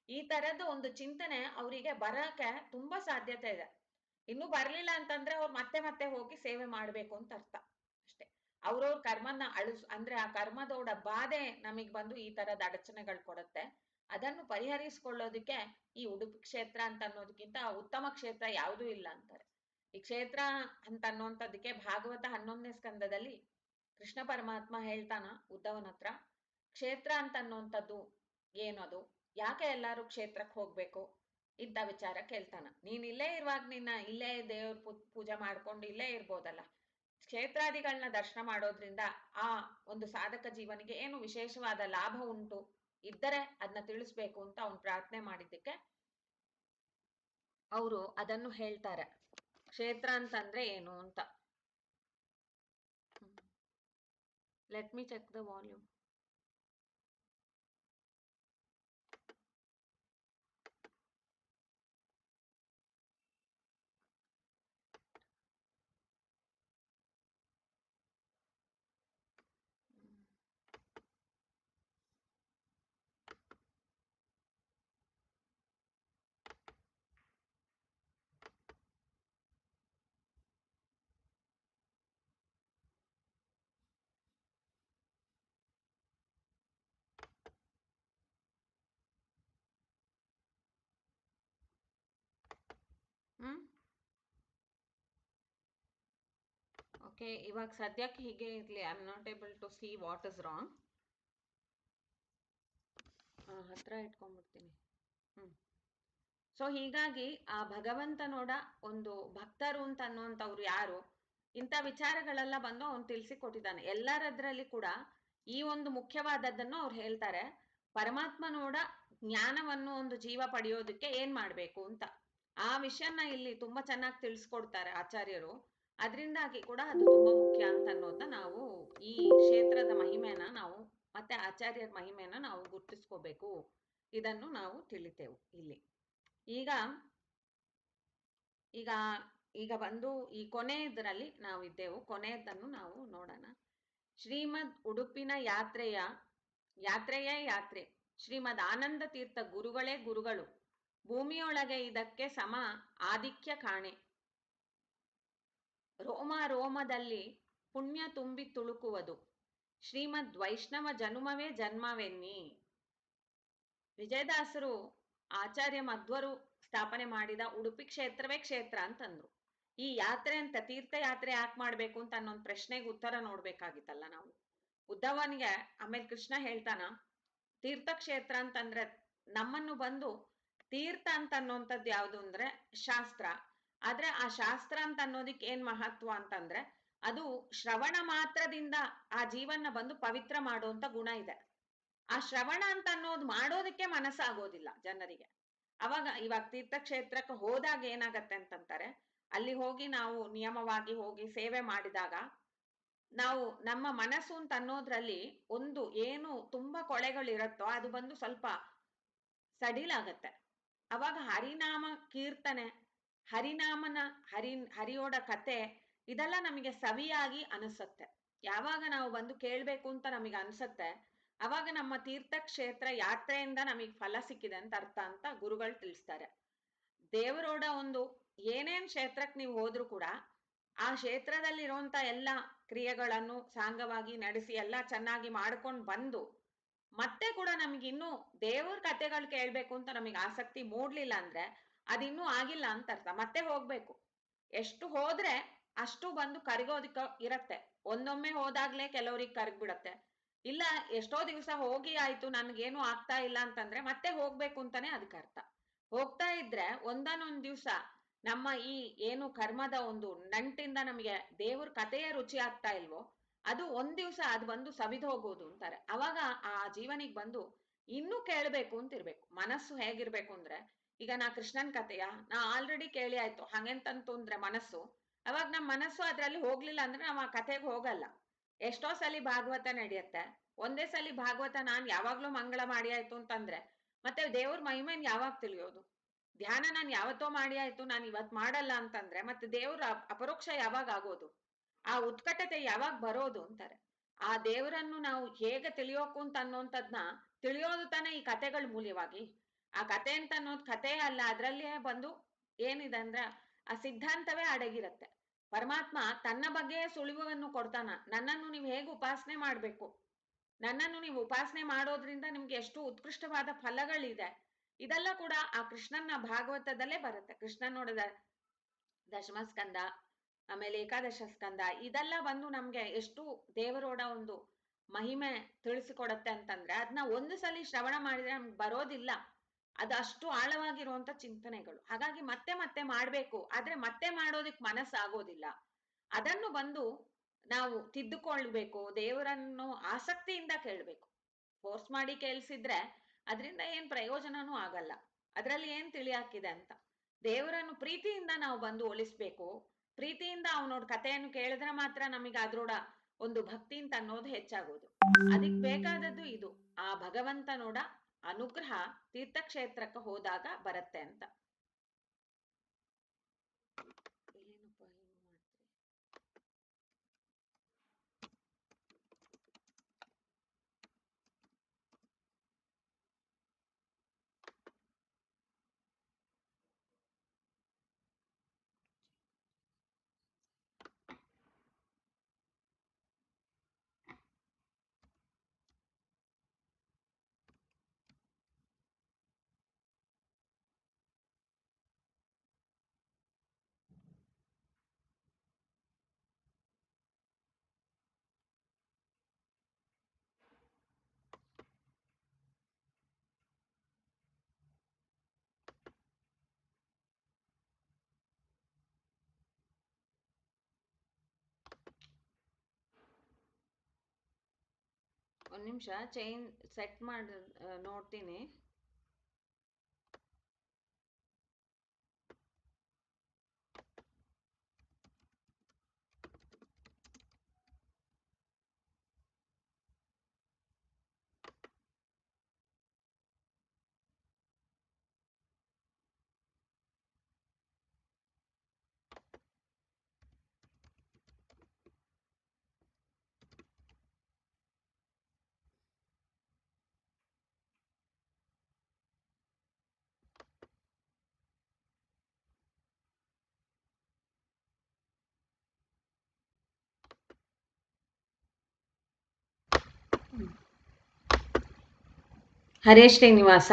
[SPEAKER 1] ಈ ತರದ ಒಂದು ಚಿಂತನೆ ಅವರಿಗೆ ಬರಕ್ಕೆ ತುಂಬಾ ಸಾಧ್ಯತೆ ಇದೆ. ಇನ್ನೂ ಬರ್ಲಿಲ್ಲ ಅಂತಂದ್ರೆ ಅವ್ರು ಮತ್ತೆ ಮತ್ತೆ ಹೋಗಿ ಸೇವೆ ಮಾಡ್ಬೇಕು ಅಂತ ಅರ್ಥ ಅಷ್ಟೇ. ಅವ್ರವ್ರ ಕರ್ಮನ ಅಂದ್ರೆ ಆ ಕರ್ಮದೋಡ ಬಾಧೆ ನಮಗ್ ಬಂದು ಈ ತರದ ಅಡಚಣೆಗಳು ಕೊಡುತ್ತೆ. ಅದನ್ನು ಪರಿಹರಿಸ್ಕೊಳ್ಳೋದಕ್ಕೆ ಈ ಉಡುಪಿ ಕ್ಷೇತ್ರ ಅಂತ ಅನ್ನೋದಕ್ಕಿಂತ ಉತ್ತಮ ಕ್ಷೇತ್ರ ಯಾವುದೂ ಇಲ್ಲ ಅಂತಾರೆ. ಈ ಕ್ಷೇತ್ರ ಅಂತ ಅನ್ನುವಂಥದ್ದಕ್ಕೆ ಭಾಗವತ 11ನೇ ಸ್ಕಂದದಲ್ಲಿ ಕೃಷ್ಣ ಪರಮಾತ್ಮ ಹೇಳ್ತಾನ ಉದ್ಧವನ ಹತ್ರ, ಕ್ಷೇತ್ರ ಅಂತ ಅನ್ನುವಂಥದ್ದು ಏನದು, ಯಾಕೆ ಎಲ್ಲಾರು ಕ್ಷೇತ್ರಕ್ಕೆ ಹೋಗ್ಬೇಕು ಇಂಥ ವಿಚಾರ ಕೇಳ್ತಾನ. ನೀನ್ ಇಲ್ಲೇ ಇರುವಾಗ ನಿನ್ನ ಇಲ್ಲೇ ದೇವ್ರ ಪೂಜೆ ಮಾಡ್ಕೊಂಡು ಇಲ್ಲೇ ಇರ್ಬೋದಲ್ಲ. ಕ್ಷೇತ್ರಾದಿಗಳನ್ನ ದರ್ಶನ ಮಾಡೋದ್ರಿಂದ ಆ ಒಂದು ಸಾಧಕ ಜೀವನಿಗೆ ಏನು ವಿಶೇಷವಾದ ಲಾಭ ಉಂಟು ಇದ್ದರೆ ಅದನ್ನ ತಿಳಿಸ್ಬೇಕು ಅಂತ ಅವನು ಪ್ರಾರ್ಥನೆ ಮಾಡಿದ್ದಕ್ಕೆ ಅವರು ಅದನ್ನು ಹೇಳ್ತಾರೆ. ಕ್ಷೇತ್ರ ಅಂತಂದ್ರೆ ಏನು ಅಂತ. Let me check the volume. Okay, ಇವಾಗ ಸದ್ಯಕ್ಕೆ ಹೀಗೆ ಇರಲಿ. I am not able to see what is wrong. ಹತ್ರ ಇಟ್ಕೊಂಡ್ಬಿಡ್ತೀನಿ. ಸೊ ಹೀಗಾಗಿ ಆ ಭಗವಂತನೋಡ ಒಂದು ಭಕ್ತರು ಅಂತ ಅನ್ನುವಂಥವ್ರು ಯಾರು, ಇಂಥ ವಿಚಾರಗಳೆಲ್ಲ ಬಂದು ಅವನು ತಿಳಿಸಿಕೊಟ್ಟಿದ್ದಾನೆ. ಎಲ್ಲರದ್ರಲ್ಲಿ ಕೂಡ ಈ ಒಂದು ಮುಖ್ಯವಾದದ್ದನ್ನು ಅವ್ರು ಹೇಳ್ತಾರೆ. ಪರಮಾತ್ಮನೋಡ ಜ್ಞಾನವನ್ನು ಒಂದು ಜೀವ ಪಡೆಯೋದಕ್ಕೆ ಏನ್ ಮಾಡ್ಬೇಕು ಅಂತ ಆ ವಿಷಯನ ಇಲ್ಲಿ ತುಂಬಾ ಚೆನ್ನಾಗಿ ತಿಳಿಸ್ಕೊಡ್ತಾರೆ ಆಚಾರ್ಯರು. ಅದರಿಂದಾಗಿ ಕೂಡ ಅದು ತುಂಬಾ ಮುಖ್ಯ ಅಂತ ಅನ್ನೋದನ್ನ ನಾವು ಈ ಕ್ಷೇತ್ರದ ಮಹಿಮೆನ ನಾವು ಮತ್ತೆ ಆಚಾರ್ಯರ ಮಹಿಮೆನ ನಾವು ಗುರ್ತಿಸ್ಕೋಬೇಕು. ಇದನ್ನು ನಾವು ತಿಳಿತೇವೆ ಇಲ್ಲಿ. ಈಗ ಈಗ ಈಗ ಬಂದು ಈ ಕೊನೆಯದರಲ್ಲಿ ನಾವಿದ್ದೆವು. ಕೊನೆಯದನ್ನು ನಾವು ನೋಡೋಣ. ಶ್ರೀಮದ್ ಉಡುಪಿನ ಯಾತ್ರೆಯೇ ಯಾತ್ರೆ, ಶ್ರೀಮದ್ ಆನಂದ ತೀರ್ಥ ಗುರುಗಳೇ ಗುರುಗಳು, ಭೂಮಿಯೊಳಗೆ ಇದಕ್ಕೆ ಸಮ ಆಧಿಕ್ಯ ಕಾಣೆ, ರೋಮ ರೋಮದಲ್ಲಿ ಪುಣ್ಯ ತುಂಬಿ ತುಳುಕುವುದು, ಶ್ರೀಮದ್ ವೈಷ್ಣವ ಜನುಮವೇ ಜನ್ಮವೆನ್ನಿ. ವಿಜಯದಾಸರು ಆಚಾರ್ಯ ಮಧ್ವರು ಸ್ಥಾಪನೆ ಮಾಡಿದ ಉಡುಪಿ ಕ್ಷೇತ್ರವೇ ಕ್ಷೇತ್ರ ಅಂತಂದ್ರು. ಈ ಯಾತ್ರೆ ಅಂತ ತೀರ್ಥಯಾತ್ರೆ ಯಾಕೆ ಮಾಡ್ಬೇಕು ಅಂತ ಅನ್ನೊಂದು ಪ್ರಶ್ನೆಗೆ ಉತ್ತರ ನೋಡ್ಬೇಕಾಗಿತ್ತಲ್ಲ ನಾವು. ಉದ್ಧವನಿಗೆ ಆಮೇಲೆ ಕೃಷ್ಣ ಹೇಳ್ತಾನ, ತೀರ್ಥಕ್ಷೇತ್ರ ಅಂತಂದ್ರೆ ನಮ್ಮನ್ನು ಬಂದು ತೀರ್ಥ ಅಂತ ಅನ್ನೋಂಥದ್ದು ಯಾವುದು ಅಂದ್ರೆ ಶಾಸ್ತ್ರ. ಆದ್ರೆ ಆ ಶಾಸ್ತ್ರ ಅಂತ ಅನ್ನೋದಕ್ಕೆ ಏನ್ ಮಹತ್ವ ಅಂತಂದ್ರೆ ಅದು ಶ್ರವಣ ಮಾತ್ರದಿಂದ ಆ ಜೀವನ ಬಂದು ಪವಿತ್ರ ಮಾಡುವಂತ ಗುಣ ಇದೆ. ಆ ಶ್ರವಣ ಅಂತ ಅನ್ನೋದು ಮಾಡೋದಕ್ಕೆ ಮನಸ್ಸಾಗೋದಿಲ್ಲ ಜನರಿಗೆ. ಇವಾಗ ತೀರ್ಥಕ್ಷೇತ್ರಕ್ಕೆ ಹೋದಾಗ ಏನಾಗತ್ತೆ ಅಂತಂತಾರೆ, ಅಲ್ಲಿ ಹೋಗಿ ನಾವು ನಿಯಮವಾಗಿ ಹೋಗಿ ಸೇವೆ ಮಾಡಿದಾಗ ನಾವು ನಮ್ಮ ಮನಸ್ಸು ಅಂತ ಅನ್ನೋದ್ರಲ್ಲಿ ಒಂದು ಏನು ತುಂಬಾ ಕೊಳೆಗಳಿರತ್ತೋ ಅದು ಬಂದು ಸ್ವಲ್ಪ ಸಡಿಲಾಗತ್ತೆ. ಅವಾಗ ಹರಿನಾಮ ಕೀರ್ತನೆ, ಹರಿನಾಮನ ಹರಿಯೋಡ ಕತೆ ಇದೆಲ್ಲ ನಮಗೆ ಸವಿಯಾಗಿ ಅನಿಸುತ್ತೆ. ಯಾವಾಗ ನಾವು ಬಂದು ಕೇಳಬೇಕು ಅಂತ ನಮಗೆ ಅನ್ಸತ್ತೆ, ಅವಾಗ ನಮ್ಮ ತೀರ್ಥಕ್ಷೇತ್ರ ಯಾತ್ರೆಯಿಂದ ನಮಗೆ ಫಲ ಸಿಕ್ಕಿದೆ ಅಂತ ಅರ್ಥ ಅಂತ ಗುರುಗಳು ತಿಳಿಸ್ತಾರೆ. ದೇವರೋಡ ಒಂದು ಏನೇನ್ ಕ್ಷೇತ್ರಕ್ಕೆ ನೀವು ಹೋದ್ರೂ ಕೂಡ ಆ ಕ್ಷೇತ್ರದಲ್ಲಿರುವಂತ ಎಲ್ಲ ಕ್ರಿಯೆಗಳನ್ನು ಸಾಂಗವಾಗಿ ನಡೆಸಿ ಎಲ್ಲ ಚೆನ್ನಾಗಿ ಮಾಡ್ಕೊಂಡು ಬಂದು ಮತ್ತೆ ಕೂಡ ನಮ್ಗೆ ಇನ್ನೂ ದೇವ್ರ ಕಥೆಗಳು ಕೇಳ್ಬೇಕು ಅಂತ ನಮಗೆ ಆಸಕ್ತಿ ಮೂಡ್ಲಿಲ್ಲ ಅಂದ್ರೆ ಅದಿನ್ನೂ ಆಗಿಲ್ಲ ಅಂತ ಅರ್ಥ. ಮತ್ತೆ ಹೋಗ್ಬೇಕು. ಎಷ್ಟು ಹೋದ್ರೆ ಅಷ್ಟು ಬಂದು ಕರಗೋದಿಕ್ಕ ಇರತ್ತೆ. ಒಂದೊಮ್ಮೆ ಹೋದಾಗ್ಲೇ ಕೆಲವ್ರಿಗೆ ಕರಗ್ಬಿಡತ್ತೆ. ಇಲ್ಲ ಎಷ್ಟೋ ದಿವಸ ಹೋಗಿ ಆಯ್ತು ನನ್ಗೇನು ಆಗ್ತಾ ಇಲ್ಲ ಅಂತಂದ್ರೆ ಮತ್ತೆ ಹೋಗ್ಬೇಕು ಅಂತಾನೆ ಅದಕ್ಕೆ ಅರ್ಥ. ಹೋಗ್ತಾ ಇದ್ರೆ ಒಂದೊಂದ್ ದಿವ್ಸ ನಮ್ಮ ಈ ಏನು ಕರ್ಮದ ಒಂದು ನಂಟಿಂದ ನಮಗೆ ದೇವ್ರ ಕಥೆಯ ರುಚಿ ಆಗ್ತಾ ಇಲ್ವೋ ಅದು ಒಂದ್ ದಿವ್ಸ ಅದು ಬಂದು ಸವಿದು ಹೋಗೋದು ಅಂತಾರೆ. ಅವಾಗ ಆ ಜೀವನಿಗೆ ಬಂದು ಇನ್ನೂ ಕೇಳ್ಬೇಕು ಅಂತಿರ್ಬೇಕು. ಮನಸ್ಸು ಹೇಗಿರ್ಬೇಕು ಅಂದ್ರೆ, ಈಗ ನಾ ಕೃಷ್ಣನ್ ಕಥೆಯ ನಾ ಆಲ್ರೆಡಿ ಕೇಳಿ ಆಯ್ತು ಹಂಗೆಂತಂತು ಅಂದ್ರೆ ಮನಸ್ಸು, ಅವಾಗ ನಮ್ಮ ಮನಸ್ಸು ಅದ್ರಲ್ಲಿ ಹೋಗ್ಲಿಲ್ಲ ಅಂದ್ರೆ ನಾವ್ ಆ ಕಥೆಗೆ ಹೋಗಲ್ಲ. ಎಷ್ಟೋ ಸಲಿ ಭಾಗವತ ನಡೆಯತ್ತೆ, ಒಂದೇ ಸಲಿ ಭಾಗವತ ನಾನ್ ಯಾವಾಗ್ಲೂ ಮಂಗಳ ಮಾಡಿ ಆಯ್ತು ಅಂತಂದ್ರೆ ಮತ್ತೆ ದೇವ್ರ ಮಹಿಮೆನ್ ಯಾವಾಗ ತಿಳಿಯೋದು? ಧ್ಯಾನ ನಾನು ಯಾವತ್ತೋ ಮಾಡಿ ಆಯ್ತು ನಾನು ಇವತ್ ಮಾಡಲ್ಲ ಅಂತಂದ್ರೆ ಮತ್ತೆ ದೇವ್ರ ಅಪರೋಕ್ಷ ಯಾವಾಗ ಆಗೋದು? ಆ ಉತ್ಕಟತೆ ಯಾವಾಗ ಬರೋದು ಅಂತಾರೆ. ಆ ದೇವರನ್ನು ನಾವು ಹೇಗೆ ತಿಳಿಯೋಕು ಅಂತ ಅನ್ನೋಂಥದ್ನ ತಿಳಿಯೋದು ತಾನೇ ಈ ಕಥೆಗಳ ಮೂಲವಾಗಿ. ಆ ಕತೆ ಅಂತ ಅನ್ನೋದು ಕಥೆ ಅಲ್ಲ, ಅದ್ರಲ್ಲಿಯೇ ಬಂದು ಏನಿದೆ ಅಂದ್ರೆ ಆ ಸಿದ್ಧಾಂತವೇ ಅಡಗಿರತ್ತೆ. ಪರಮಾತ್ಮ ತನ್ನ ಬಗ್ಗೆ ಸುಳಿವನ್ನು ಕೊಡ್ತಾನ. ನನ್ನನ್ನು ನೀವು ಹೇಗೆ ಉಪಾಸನೆ ಮಾಡ್ಬೇಕು, ನನ್ನನ್ನು ನೀವು ಉಪಾಸನೆ ಮಾಡೋದ್ರಿಂದ ನಿಮ್ಗೆ ಎಷ್ಟು ಉತ್ಕೃಷ್ಟವಾದ ಫಲಗಳಿದೆ, ಇದೆಲ್ಲ ಕೂಡ ಆ ಕೃಷ್ಣನ ಭಾಗವತದಲ್ಲೇ ಬರುತ್ತೆ. ಕೃಷ್ಣ ನೋಡಿದ ದಶಮ ಸ್ಕಂದ, ಆಮೇಲೆ ಏಕಾದಶ ಸ್ಕಂದ, ಇದೆಲ್ಲ ಬಂದು ನಮ್ಗೆ ಎಷ್ಟು ದೇವರೋಡ ಒಂದು ಮಹಿಮೆ ತಿಳಿಸಿಕೊಡತ್ತೆ ಅಂತಂದ್ರೆ ಅದನ್ನ ಒಂದು ಸಲಿ ಶ್ರವಣ ಮಾಡಿದ್ರೆ ನಮ್ಗೆ ಬರೋದಿಲ್ಲ. ಅದು ಅಷ್ಟು ಆಳವಾಗಿರುವಂತ ಚಿಂತನೆಗಳು. ಹಾಗಾಗಿ ಮತ್ತೆ ಮತ್ತೆ ಮಾಡ್ಬೇಕು, ಆದ್ರೆ ಮತ್ತೆ ಮಾಡೋದಿಕ್ ಮನಸ್ಸಾಗೋದಿಲ್ಲ. ಅದನ್ನು ಬಂದು ನಾವು ತಿದ್ದುಕೊಳ್ಬೇಕು. ದೇವರನ್ನು ಆಸಕ್ತಿಯಿಂದ ಕೇಳ್ಬೇಕು. ಫೋರ್ಸ್ ಮಾಡಿ ಕೇಳಿಸಿದ್ರೆ ಅದರಿಂದ ಏನ್ ಪ್ರಯೋಜನನೂ ಆಗಲ್ಲ. ಅದರಲ್ಲಿ ಏನ್ ತಿಳಿಯಾಕಿದೆ ಅಂತ ದೇವರನ್ನು ಪ್ರೀತಿಯಿಂದ ನಾವು ಬಂದು ಒಲಿಸ್ಬೇಕು. ಪ್ರೀತಿಯಿಂದ ಅವನೋಡ್ ಕಥೆಯನ್ನು ಕೇಳಿದ್ರೆ ಮಾತ್ರ ನಮಗೆ ಅದ್ರೋಡ ಒಂದು ಭಕ್ತಿ ಅಂತ ಅನ್ನೋದು ಹೆಚ್ಚಾಗೋದು. ಅದಕ್ ಬೇಕಾದದ್ದು ಇದು, ಆ ಭಗವಂತನೋಡ ಅನುಗ್ರಹ ತೀರ್ಥಕ್ಷೇತ್ರಕ್ಕೆ ಹೋದಾಗ ಬರುತ್ತೆ ಅಂತ. ಒಂದ್ ನಿಮಿಷ ಚೈನ್ ಸೆಟ್ ಮಾಡಿ ನೋಡ್ತೀನಿ. ಹರೇ ಶ್ರೀನಿವಾಸ,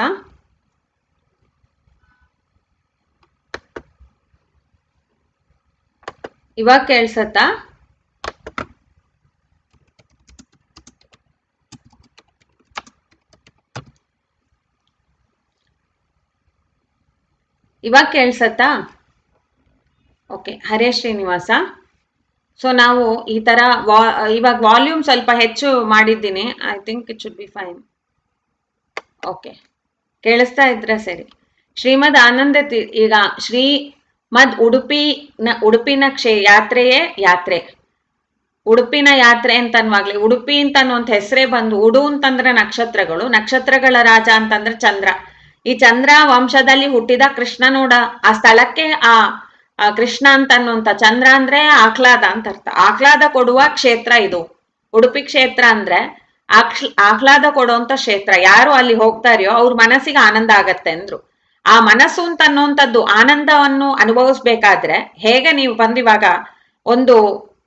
[SPEAKER 1] ಇವಾಗ ಕೇಳ್ಸತ್ತಾ? ಇವಾಗ ಕೇಳ್ಸತ್ತಾ? ಓಕೆ. ಹರೇ ಶ್ರೀನಿವಾಸ. ಸೊ ನಾವು ಈ ತರ ಇವಾಗ ವಾಲ್ಯೂಮ್ ಸ್ವಲ್ಪ ಹೆಚ್ಚು ಮಾಡಿದ್ದೀನಿ. I think it should be fine. Okay, ಕೇಳಿಸ್ತಾ ಇದ್ರೆ ಸರಿ. ಶ್ರೀಮದ್ ಆನಂದ ಈಗ ಶ್ರೀ ಉಡುಪಿನ ಯಾತ್ರೆಯೇ ಯಾತ್ರೆ. ಉಡುಪಿನ ಯಾತ್ರೆ ಅಂತನ್ವಾಗ್ಲಿ, ಉಡುಪಿ ಅಂತ ಅನ್ನುವಂಥ ಹೆಸರೇ ಬಂದು, ಉಡು ಅಂತಂದ್ರೆ ನಕ್ಷತ್ರಗಳು, ನಕ್ಷತ್ರಗಳ ರಾಜ ಅಂತಂದ್ರೆ ಚಂದ್ರ. ಈ ಚಂದ್ರ ವಂಶದಲ್ಲಿ ಹುಟ್ಟಿದ ಕೃಷ್ಣನೋಡ ಆ ಸ್ಥಳಕ್ಕೆ ಆ ಕೃಷ್ಣ ಅಂತ ಅನ್ನುವಂಥ, ಚಂದ್ರ ಅಂದ್ರೆ ಆಹ್ಲಾದ ಅಂತ ಅರ್ಥ. ಆಹ್ಲಾದ ಕೊಡುವ ಕ್ಷೇತ್ರ ಇದು ಉಡುಪಿ ಕ್ಷೇತ್ರ. ಅಂದ್ರೆ ಆಹ್ಲಾದ ಕೊಡುವಂತ ಕ್ಷೇತ್ರ. ಯಾರು ಅಲ್ಲಿ ಹೋಗ್ತಾರೆಯೋ ಅವ್ರ ಮನಸ್ಸಿಗೆ ಆನಂದ ಆಗತ್ತೆ ಅಂದ್ರು. ಆ ಮನಸ್ಸು ಅಂತ ಅನ್ನುವಂಥದ್ದು ಆನಂದವನ್ನು ಅನುಭವಿಸ್ಬೇಕಾದ್ರೆ ಹೇಗೆ ನೀವು ಬಂದಿವಾಗ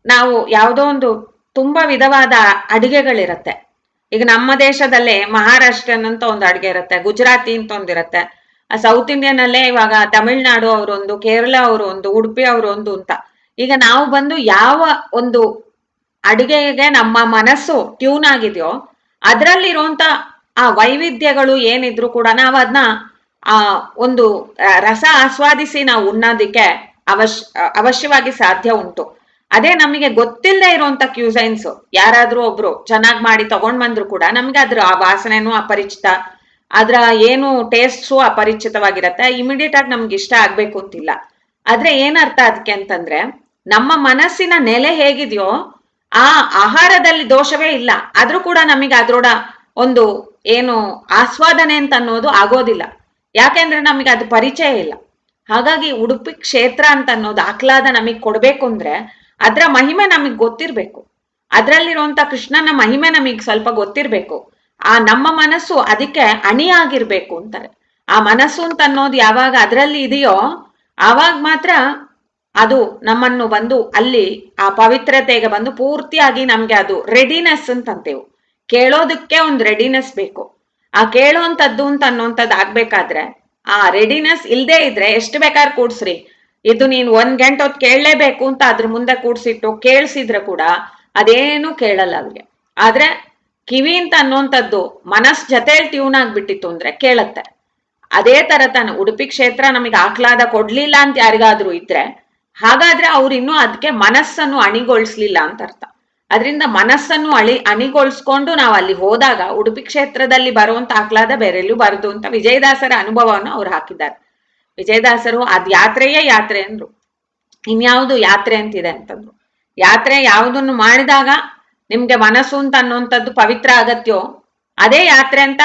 [SPEAKER 1] ನಾವು ಯಾವುದೋ ಒಂದು ತುಂಬಾ ವಿಧವಾದ ಅಡಿಗೆಗಳಿರತ್ತೆ. ಈಗ ನಮ್ಮ ದೇಶದಲ್ಲೇ ಮಹಾರಾಷ್ಟ್ರನ್ ಅಂತ ಒಂದು ಅಡುಗೆ ಇರುತ್ತೆ, ಗುಜರಾತಿ ಅಂತ ಒಂದಿರತ್ತೆ, ಸೌತ್ ಇಂಡಿಯನ್ ಅಲ್ಲೇ ಇವಾಗ ತಮಿಳ್ನಾಡು ಅವರೊಂದು, ಕೇರಳ ಅವರು ಒಂದು, ಉಡುಪಿ ಅವರು ಒಂದು ಅಂತ. ಈಗ ನಾವು ಬಂದು ಯಾವ ಒಂದು ಅಡುಗೆಗೆ ನಮ್ಮ ಮನಸ್ಸು ಟ್ಯೂನ್ ಆಗಿದೆಯೋ ಅದರಲ್ಲಿರುವಂತ ಆ ವೈವಿಧ್ಯಗಳು ಏನಿದ್ರು ಕೂಡ ನಾವು ಅದನ್ನ ಒಂದು ರಸ ಆಸ್ವಾದಿಸಿ ನಾವು ಉಣ್ಣೋದಿಕ್ಕೆ ಅವಶ್ಯವಾಗಿ ಸಾಧ್ಯ ಉಂಟು. ಅದೇ ನಮಗೆ ಗೊತ್ತಿಲ್ಲದೆ ಇರುವಂತ ಕ್ಯೂಸೈನ್ಸ್ ಯಾರಾದ್ರೂ ಒಬ್ರು ಚೆನ್ನಾಗಿ ಮಾಡಿ ತಗೊಂಡ್ ಬಂದ್ರು ಕೂಡ ನಮ್ಗೆ ಅದ್ರ ಆ ವಾಸನೆನೂ ಅಪರಿಚಿತ, ಅದ್ರ ಏನು ಟೇಸ್ಟ್ಸು ಅಪರಿಚಿತವಾಗಿರತ್ತೆ. ಇಮಿಡಿಯೇಟ್ ಆಗಿ ನಮ್ಗೆ ಇಷ್ಟ ಆಗ್ಬೇಕು ಅಂತಿಲ್ಲ. ಆದ್ರೆ ಏನರ್ಥ ಅದಕ್ಕೆ ಅಂತಂದ್ರೆ, ನಮ್ಮ ಮನಸ್ಸಿನ ನೆಲೆ ಹೇಗಿದೆಯೋ ಆ ಆಹಾರದಲ್ಲಿ ದೋಷವೇ ಇಲ್ಲ, ಆದ್ರೂ ಕೂಡ ನಮಗೆ ಅದ್ರೋಡ ಒಂದು ಏನು ಆಸ್ವಾದನೆ ಅಂತ ಅನ್ನೋದು ಆಗೋದಿಲ್ಲ. ಯಾಕೆಂದ್ರೆ ನಮಗೆ ಅದು ಪರಿಚಯ ಇಲ್ಲ. ಹಾಗಾಗಿ ಉಡುಪಿ ಕ್ಷೇತ್ರ ಅಂತ ಅನ್ನೋದು ಆಹ್ಲಾದ ನಮಗ್ ಕೊಡ್ಬೇಕು ಅಂದ್ರೆ ಅದ್ರ ಮಹಿಮೆ ನಮಗ್ ಗೊತ್ತಿರ್ಬೇಕು. ಅದ್ರಲ್ಲಿರುವಂತ ಕೃಷ್ಣನ ಮಹಿಮೆ ನಮಗ್ ಸ್ವಲ್ಪ ಗೊತ್ತಿರ್ಬೇಕು. ಆ ನಮ್ಮ ಮನಸ್ಸು ಅದಕ್ಕೆ ಅಣಿಯಾಗಿರ್ಬೇಕು ಅಂತಾರೆ. ಆ ಮನಸ್ಸು ಅಂತ ಅನ್ನೋದು ಯಾವಾಗ ಅದರಲ್ಲಿ ಇದೆಯೋ ಆವಾಗ ಮಾತ್ರ ಅದು ನಮ್ಮನ್ನು ಬಂದು ಅಲ್ಲಿ ಆ ಪವಿತ್ರತೆಗೆ ಬಂದು ಪೂರ್ತಿಯಾಗಿ ನಮ್ಗೆ ಅದು ರೆಡಿನೆಸ್ ಅಂತಂತೇವು. ಕೇಳೋದಕ್ಕೆ ಒಂದು ರೆಡಿನೆಸ್ ಬೇಕು. ಆ ಕೇಳೋಂಥದ್ದು ಅಂತ ಅನ್ನೋಂಥದ್ದು ಆಗ್ಬೇಕಾದ್ರೆ ಆ ರೆಡಿನೆಸ್ ಇಲ್ದೇ ಇದ್ರೆ ಎಷ್ಟು ಬೇಕಾದ್ರೆ ಕೂಡ್ಸ್ರಿ, ಇದು ನೀನ್ 1 ಗಂಟೆ ಹೊತ್ತು ಕೇಳಲೇಬೇಕು ಅಂತ ಅದ್ರ ಮುಂದೆ ಕೂಡ್ಸಿಟ್ಟು ಕೇಳಿಸಿದ್ರೆ ಕೂಡ ಅದೇನು ಕೇಳಲ್ಲ ಅವ್ರಿಗೆ. ಆದ್ರೆ ಕಿವಿ ಅಂತ ಅನ್ನೋಂಥದ್ದು ಮನಸ್ ಜೊತೆಯಲ್ಲಿ ಟ್ಯೂನ್ ಆಗ್ಬಿಟ್ಟಿತ್ತು ಅಂದ್ರೆ ಕೇಳತ್ತೆ. ಅದೇ ತರ ತಾನು ಉಡುಪಿ ಕ್ಷೇತ್ರ ನಮಗೆ ಆಹ್ಲಾದ ಕೊಡ್ಲಿಲ್ಲ ಅಂತ ಯಾರಿಗಾದ್ರೂ ಇದ್ರೆ ಹಾಗಾದ್ರೆ ಅವ್ರು ಇನ್ನೂ ಅದಕ್ಕೆ ಮನಸ್ಸನ್ನು ಅಣಿಗೊಳಿಸ್ಲಿಲ್ಲ ಅಂತ ಅರ್ಥ. ಅದರಿಂದ ಮನಸ್ಸನ್ನು ಅಣಿಗೊಳಿಸ್ಕೊಂಡು ನಾವು ಅಲ್ಲಿ ಹೋದಾಗ ಉಡುಪಿ ಕ್ಷೇತ್ರದಲ್ಲಿ ಬರುವಂತ ಆಹ್ಲಾದ ಬೇರೆಲ್ಲೂ ಬರದು ಅಂತ ವಿಜಯದಾಸರ ಅನುಭವವನ್ನು ಅವ್ರು ಹಾಕಿದ್ದಾರೆ. ವಿಜಯದಾಸರು ಅದ್ ಯಾತ್ರೆಯೇ ಯಾತ್ರೆ ಅಂದ್ರು. ಇನ್ಯಾವುದು ಯಾತ್ರೆ ಅಂತಿದೆ ಅಂತಂದ್ರು. ಯಾತ್ರೆ ಯಾವುದನ್ನು ಮಾಡಿದಾಗ ನಿಮ್ಗೆ ಮನಸ್ಸು ಅಂತ ಅನ್ನುವಂಥದ್ದು ಪವಿತ್ರ ಆಗತ್ಯೋ ಅದೇ ಯಾತ್ರೆ ಅಂತ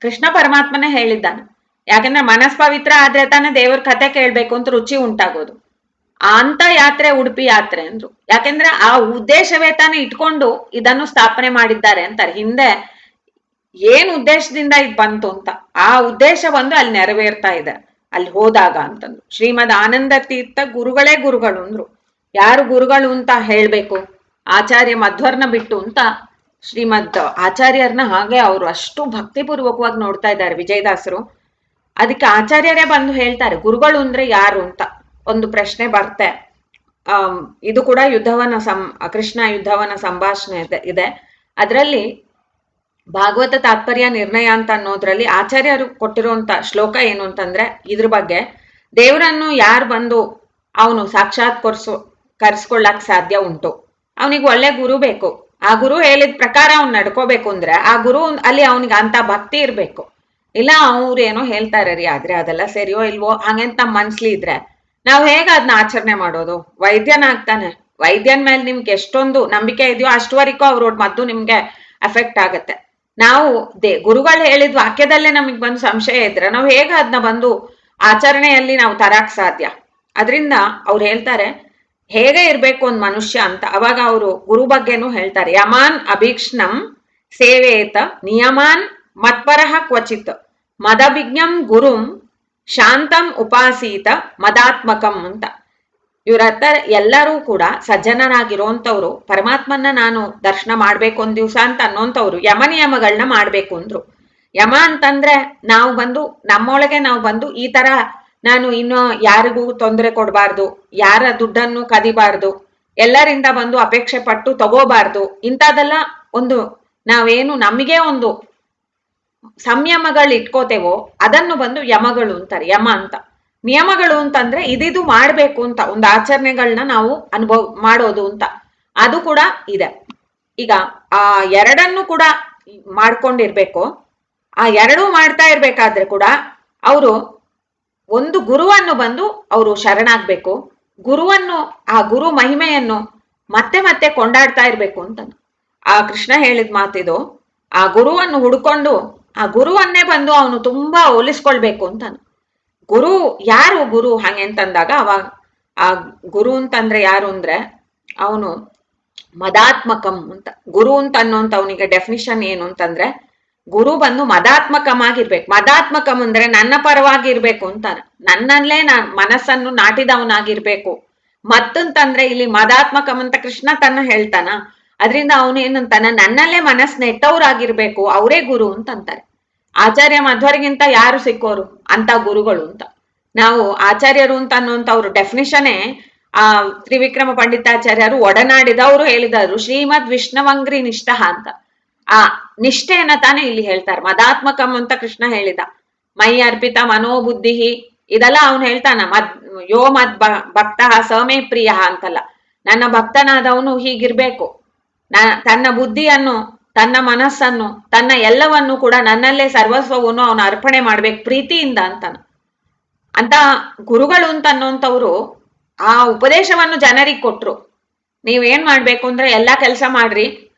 [SPEAKER 1] ಕೃಷ್ಣ ಪರಮಾತ್ಮನೇ ಹೇಳಿದ್ದಾನೆ. ಯಾಕಂದ್ರೆ ಮನಸ್ ಪವಿತ್ರ ಆದ್ರೆ ತಾನೇ ದೇವ್ರ ಕಥೆ ಕೇಳ್ಬೇಕು ಅಂತ ರುಚಿ ಉಂಟಾಗೋದು. ಅಂತ ಯಾತ್ರೆ ಉಡುಪಿ ಯಾತ್ರೆ ಅಂದ್ರು. ಯಾಕೆಂದ್ರೆ ಆ ಉದ್ದೇಶವೇ ತಾನೇ ಇಟ್ಕೊಂಡು ಇದನ್ನು ಸ್ಥಾಪನೆ ಮಾಡಿದ್ದಾರೆ ಅಂತಾರೆ. ಹಿಂದೆ ಏನ್ ಉದ್ದೇಶದಿಂದ ಇದು ಬಂತು ಅಂತ ಆ ಉದ್ದೇಶ ಬಂದು ಅಲ್ಲಿ ನೆರವೇರ್ತಾ ಇದೆ ಅಲ್ಲಿ ಹೋದಾಗ ಅಂತಂದ್ರು. ಶ್ರೀಮದ್ ಆನಂದ ತೀರ್ಥ ಗುರುಗಳೇ ಗುರುಗಳು ಅಂದ್ರು. ಯಾರು ಗುರುಗಳು ಅಂತ ಹೇಳ್ಬೇಕು? ಆಚಾರ್ಯ ಮಧ್ವರ್ನ ಬಿಟ್ಟು ಅಂತ ಶ್ರೀಮದ್ ಆಚಾರ್ಯರನ್ನ ಹಾಗೆ ಅವರು ಅಷ್ಟು ಭಕ್ತಿಪೂರ್ವಕವಾಗಿ ನೋಡ್ತಾ ಇದ್ದಾರೆ ವಿಜಯದಾಸರು. ಅದಕ್ಕೆ ಆಚಾರ್ಯರೇ ಬಂದು ಹೇಳ್ತಾರೆ ಗುರುಗಳು ಅಂದ್ರೆ ಯಾರು ಅಂತ ಒಂದು ಪ್ರಶ್ನೆ ಬರ್ತೆ. ಇದು ಕೂಡ ಕೃಷ್ಣ ಯುದ್ಧವನ ಸಂಭಾಷಣೆ ಇದೆ. ಅದರಲ್ಲಿ ಭಾಗವತ ತಾತ್ಪರ್ಯ ನಿರ್ಣಯ ಅಂತ ಅನ್ನೋದ್ರಲ್ಲಿ ಆಚಾರ್ಯರು ಕೊಟ್ಟಿರುವಂತ ಶ್ಲೋಕ ಏನು ಅಂತಂದ್ರೆ ಇದ್ರ ಬಗ್ಗೆ, ದೇವರನ್ನು ಯಾರು ಬಂದು ಅವನು ಕರ್ಸ್ಕೊಳ್ಳಕ್ ಸಾಧ್ಯ ಉಂಟು, ಅವನಿಗೆ ಒಳ್ಳೆ ಗುರು ಬೇಕು. ಆ ಗುರು ಹೇಳಿದ ಪ್ರಕಾರ ಅವ್ನು ನಡ್ಕೋಬೇಕು ಅಂದ್ರೆ ಆ ಗುರು ಅಲ್ಲಿ ಅವನಿಗೆ ಅಂತ ಭಕ್ತಿ ಇರ್ಬೇಕು. ಇಲ್ಲ ಅವ್ರು ಏನೋ ಹೇಳ್ತಾರೆ ರೀ ಆದ್ರೆ ಅದೆಲ್ಲ ಸರಿಯೋ ಇಲ್ವೋ ಹಂಗಂತ ನಮ್ಮ ಮನ್ಸ್ಲಿ ಇದ್ರೆ ನಾವ್ ಹೇಗ ಅದನ್ನ ಆಚರಣೆ ಮಾಡೋದು? ವೈದ್ಯನಾಗ್ತಾನೆ, ವೈದ್ಯನ ಮೇಲೆ ನಿಮ್ಗೆ ಎಷ್ಟೊಂದು ನಂಬಿಕೆ ಇದೆಯೋ ಅಷ್ಟುವರೆಗೂ ಅವ್ರ ಮದ್ದು ನಿಮ್ಗೆ ಅಫೆಕ್ಟ್ ಆಗತ್ತೆ. ನಾವು ಗುರುಗಳು ಹೇಳಿದ ವಾಕ್ಯದಲ್ಲೇ ನಮಗ್ ಬಂದು ಸಂಶಯ ಇದ್ರೆ ನಾವು ಹೇಗ ಅದನ್ನ ಬಂದು ಆಚರಣೆಯಲ್ಲಿ ನಾವು ತರಕ್ ಸಾಧ್ಯ? ಅದರಿಂದ ಅವ್ರು ಹೇಳ್ತಾರೆ ಹೇಗೆ ಇರ್ಬೇಕು ಒಂದ್ ಮನುಷ್ಯ ಅಂತ. ಅವಾಗ ಅವರು ಗುರು ಬಗ್ಗೆನೂ ಹೇಳ್ತಾರೆ. ಯಮಾನ್ ಅಭೀಕ್ಷ್ಣಂ ಸೇವೇತ ನಿಯಮಾನ್ ಮತ್ಪರಃ ಕ್ವಚಿತ್ ಮದಭಿಜ್ಞಂ ಗುರುಂ ಶಾಂತಂ ಉಪಾಸೀತ ಮದಾತ್ಮಕಂ ಅಂತ. ಇವ್ರತ್ತ ಎಲ್ಲರೂ ಕೂಡ ಸಜ್ಜನರಾಗಿರೋಂಥವ್ರು, ಪರಮಾತ್ಮನ ನಾನು ದರ್ಶನ ಮಾಡ್ಬೇಕು ಒಂದ್ ದಿವ್ಸ ಅಂತ ಅನ್ನೋಂಥವ್ರು ಯಮ ನಿಯಮಗಳನ್ನ ಮಾಡ್ಬೇಕು ಅಂದ್ರು. ಯಮ ಅಂತಂದ್ರೆ ನಾವು ಬಂದು ನಮ್ಮೊಳಗೆ ನಾವು ಬಂದು ಈ ತರ ನಾನು ಇನ್ನು ಯಾರಿಗೂ ತೊಂದರೆ ಕೊಡಬಾರ್ದು, ಯಾರ ದುಡ್ಡನ್ನು ಕದಿಬಾರ್ದು, ಎಲ್ಲರಿಂದ ಬಂದು ಅಪೇಕ್ಷೆ ಪಟ್ಟು ತಗೋಬಾರ್ದು. ಇಂಥದೆಲ್ಲ ಒಂದು ನಾವೇನು ನಮಗೆ ಒಂದು ಸಂಯಮಗಳು ಇಟ್ಕೋತೇವೋ ಅದನ್ನು ಬಂದು ಯಮಗಳು ಅಂತಾರೆ. ಯಮ ಅಂತ ನಿಯಮಗಳು ಅಂತಂದ್ರೆ ಇದಿದು ಮಾಡ್ಬೇಕು ಅಂತ ಒಂದು ಆಚರಣೆಗಳನ್ನ ನಾವು ಮಾಡೋದು ಅಂತ ಅದು ಕೂಡ ಇದೆ. ಈಗ ಆ ಎರಡನ್ನು ಕೂಡ ಮಾಡ್ಕೊಂಡಿರ್ಬೇಕು. ಆ ಎರಡೂ ಮಾಡ್ತಾ ಇರ್ಬೇಕಾದ್ರೆ ಕೂಡ ಅವರು ಒಂದು ಗುರುವನ್ನು ಬಂದು ಅವರು ಶರಣಾಗ್ಬೇಕು, ಗುರುವನ್ನು ಆ ಗುರು ಮಹಿಮೆಯನ್ನು ಮತ್ತೆ ಮತ್ತೆ ಕೊಂಡಾಡ್ತಾ ಇರ್ಬೇಕು ಅಂತ ಆ ಕೃಷ್ಣ ಹೇಳಿದ ಮಾತಿದು. ಆ ಗುರುವನ್ನು ಹುಡ್ಕೊಂಡು ಆ ಗುರುವನ್ನೇ ಬಂದು ಅವನು ತುಂಬಾ ಹೋಲಿಸ್ಕೊಳ್ಬೇಕು ಅಂತಾನು. ಗುರು ಯಾರು ಗುರು ಹಂಗೆ ಅಂತಂದಾಗ ಅವಾಗ ಆ ಗುರು ಅಂತಂದ್ರೆ ಯಾರು ಅಂದ್ರೆ ಅವನು ಮದಾತ್ಮಕಂ ಅಂತ. ಗುರು ಅಂತ ಅನ್ನೋಂತ ಅವನಿಗೆ ಡೆಫಿನಿಷನ್ ಏನು ಅಂತಂದ್ರೆ ಗುರು ಬಂದು ಮದಾತ್ಮಕಂ ಆಗಿರ್ಬೇಕು. ಮದಾತ್ಮಕಂ ಅಂದ್ರೆ ನನ್ನ ಪರವಾಗಿ ಇರ್ಬೇಕು ಅಂತಾನೆ, ನನ್ನಲ್ಲೇ ಮನಸ್ಸನ್ನು ನಾಟಿದವನಾಗಿರ್ಬೇಕು. ಮತ್ತಂತಂದ್ರೆ ಇಲ್ಲಿ ಮದಾತ್ಮಕಂ ಅಂತ ಕೃಷ್ಣ ತನ್ನ ಹೇಳ್ತಾನ, ಅದರಿಂದ ಅವನು ಏನಂತಾನ ನನ್ನಲ್ಲೇ ಮನಸ್ಸು ನೆಟ್ಟವ್ರಾಗಿರ್ಬೇಕು, ಅವರೇ ಗುರು ಅಂತಂತಾರೆ. ಆಚಾರ್ಯ ಮಧ್ವರಿಗಿಂತ ಯಾರು ಸಿಕ್ಕೋರು ಅಂತ ಗುರುಗಳು ಅಂತ. ನಾವು ಆಚಾರ್ಯರು ಅಂತ ಅನ್ನೋಂತ ಅವ್ರ ಡೆಫಿನಿಷನೇ ಆ ತ್ರಿವಿಕ್ರಮ ಪಂಡಿತಾಚಾರ್ಯರು ಒಡನಾಡಿದವರು ಹೇಳಿದರು, ಶ್ರೀಮದ್ ವಿಷ್ಣವಂಗ್ರಿ ನಿಷ್ಠ ಅಂತ. ಆ ನಿಷ್ಠೆಯನ್ನ ತಾನೇ ಇಲ್ಲಿ ಹೇಳ್ತಾರೆ. ಮದಾತ್ಮಕಂ ಅಂತ ಕೃಷ್ಣ ಹೇಳಿದ, ಮೈ ಅರ್ಪಿತ ಮನೋಬುದ್ಧಿ ಇದೆಲ್ಲ ಅವನು ಹೇಳ್ತಾನ. ಯೋ ಮದ್ ಭಕ್ತ ಸಮೇ ಪ್ರಿಯ ಅಂತಲ್ಲ, ನನ್ನ ಭಕ್ತನಾದವನು ಹೀಗಿರ್ಬೇಕು, ತನ್ನ ಬುದ್ಧಿಯನ್ನು, ತನ್ನ ಮನಸ್ಸನ್ನು, ತನ್ನ ಎಲ್ಲವನ್ನು ಕೂಡ ನನ್ನಲ್ಲೇ ಸರ್ವಸ್ವವನ್ನು ಅವನು ಅರ್ಪಣೆ ಮಾಡ್ಬೇಕು ಪ್ರೀತಿಯಿಂದ ಅಂತಾನ. ಅಂತ ಗುರುಗಳು ಅಂತ ಅನ್ನೋಂಥವ್ರು ಆ ಉಪದೇಶವನ್ನು ಜನರಿಗೆ ಕೊಟ್ರು. ನೀವೇನ್ ಮಾಡ್ಬೇಕು ಅಂದ್ರೆ ಎಲ್ಲಾ ಕೆಲಸ ಮಾಡ್ರಿ,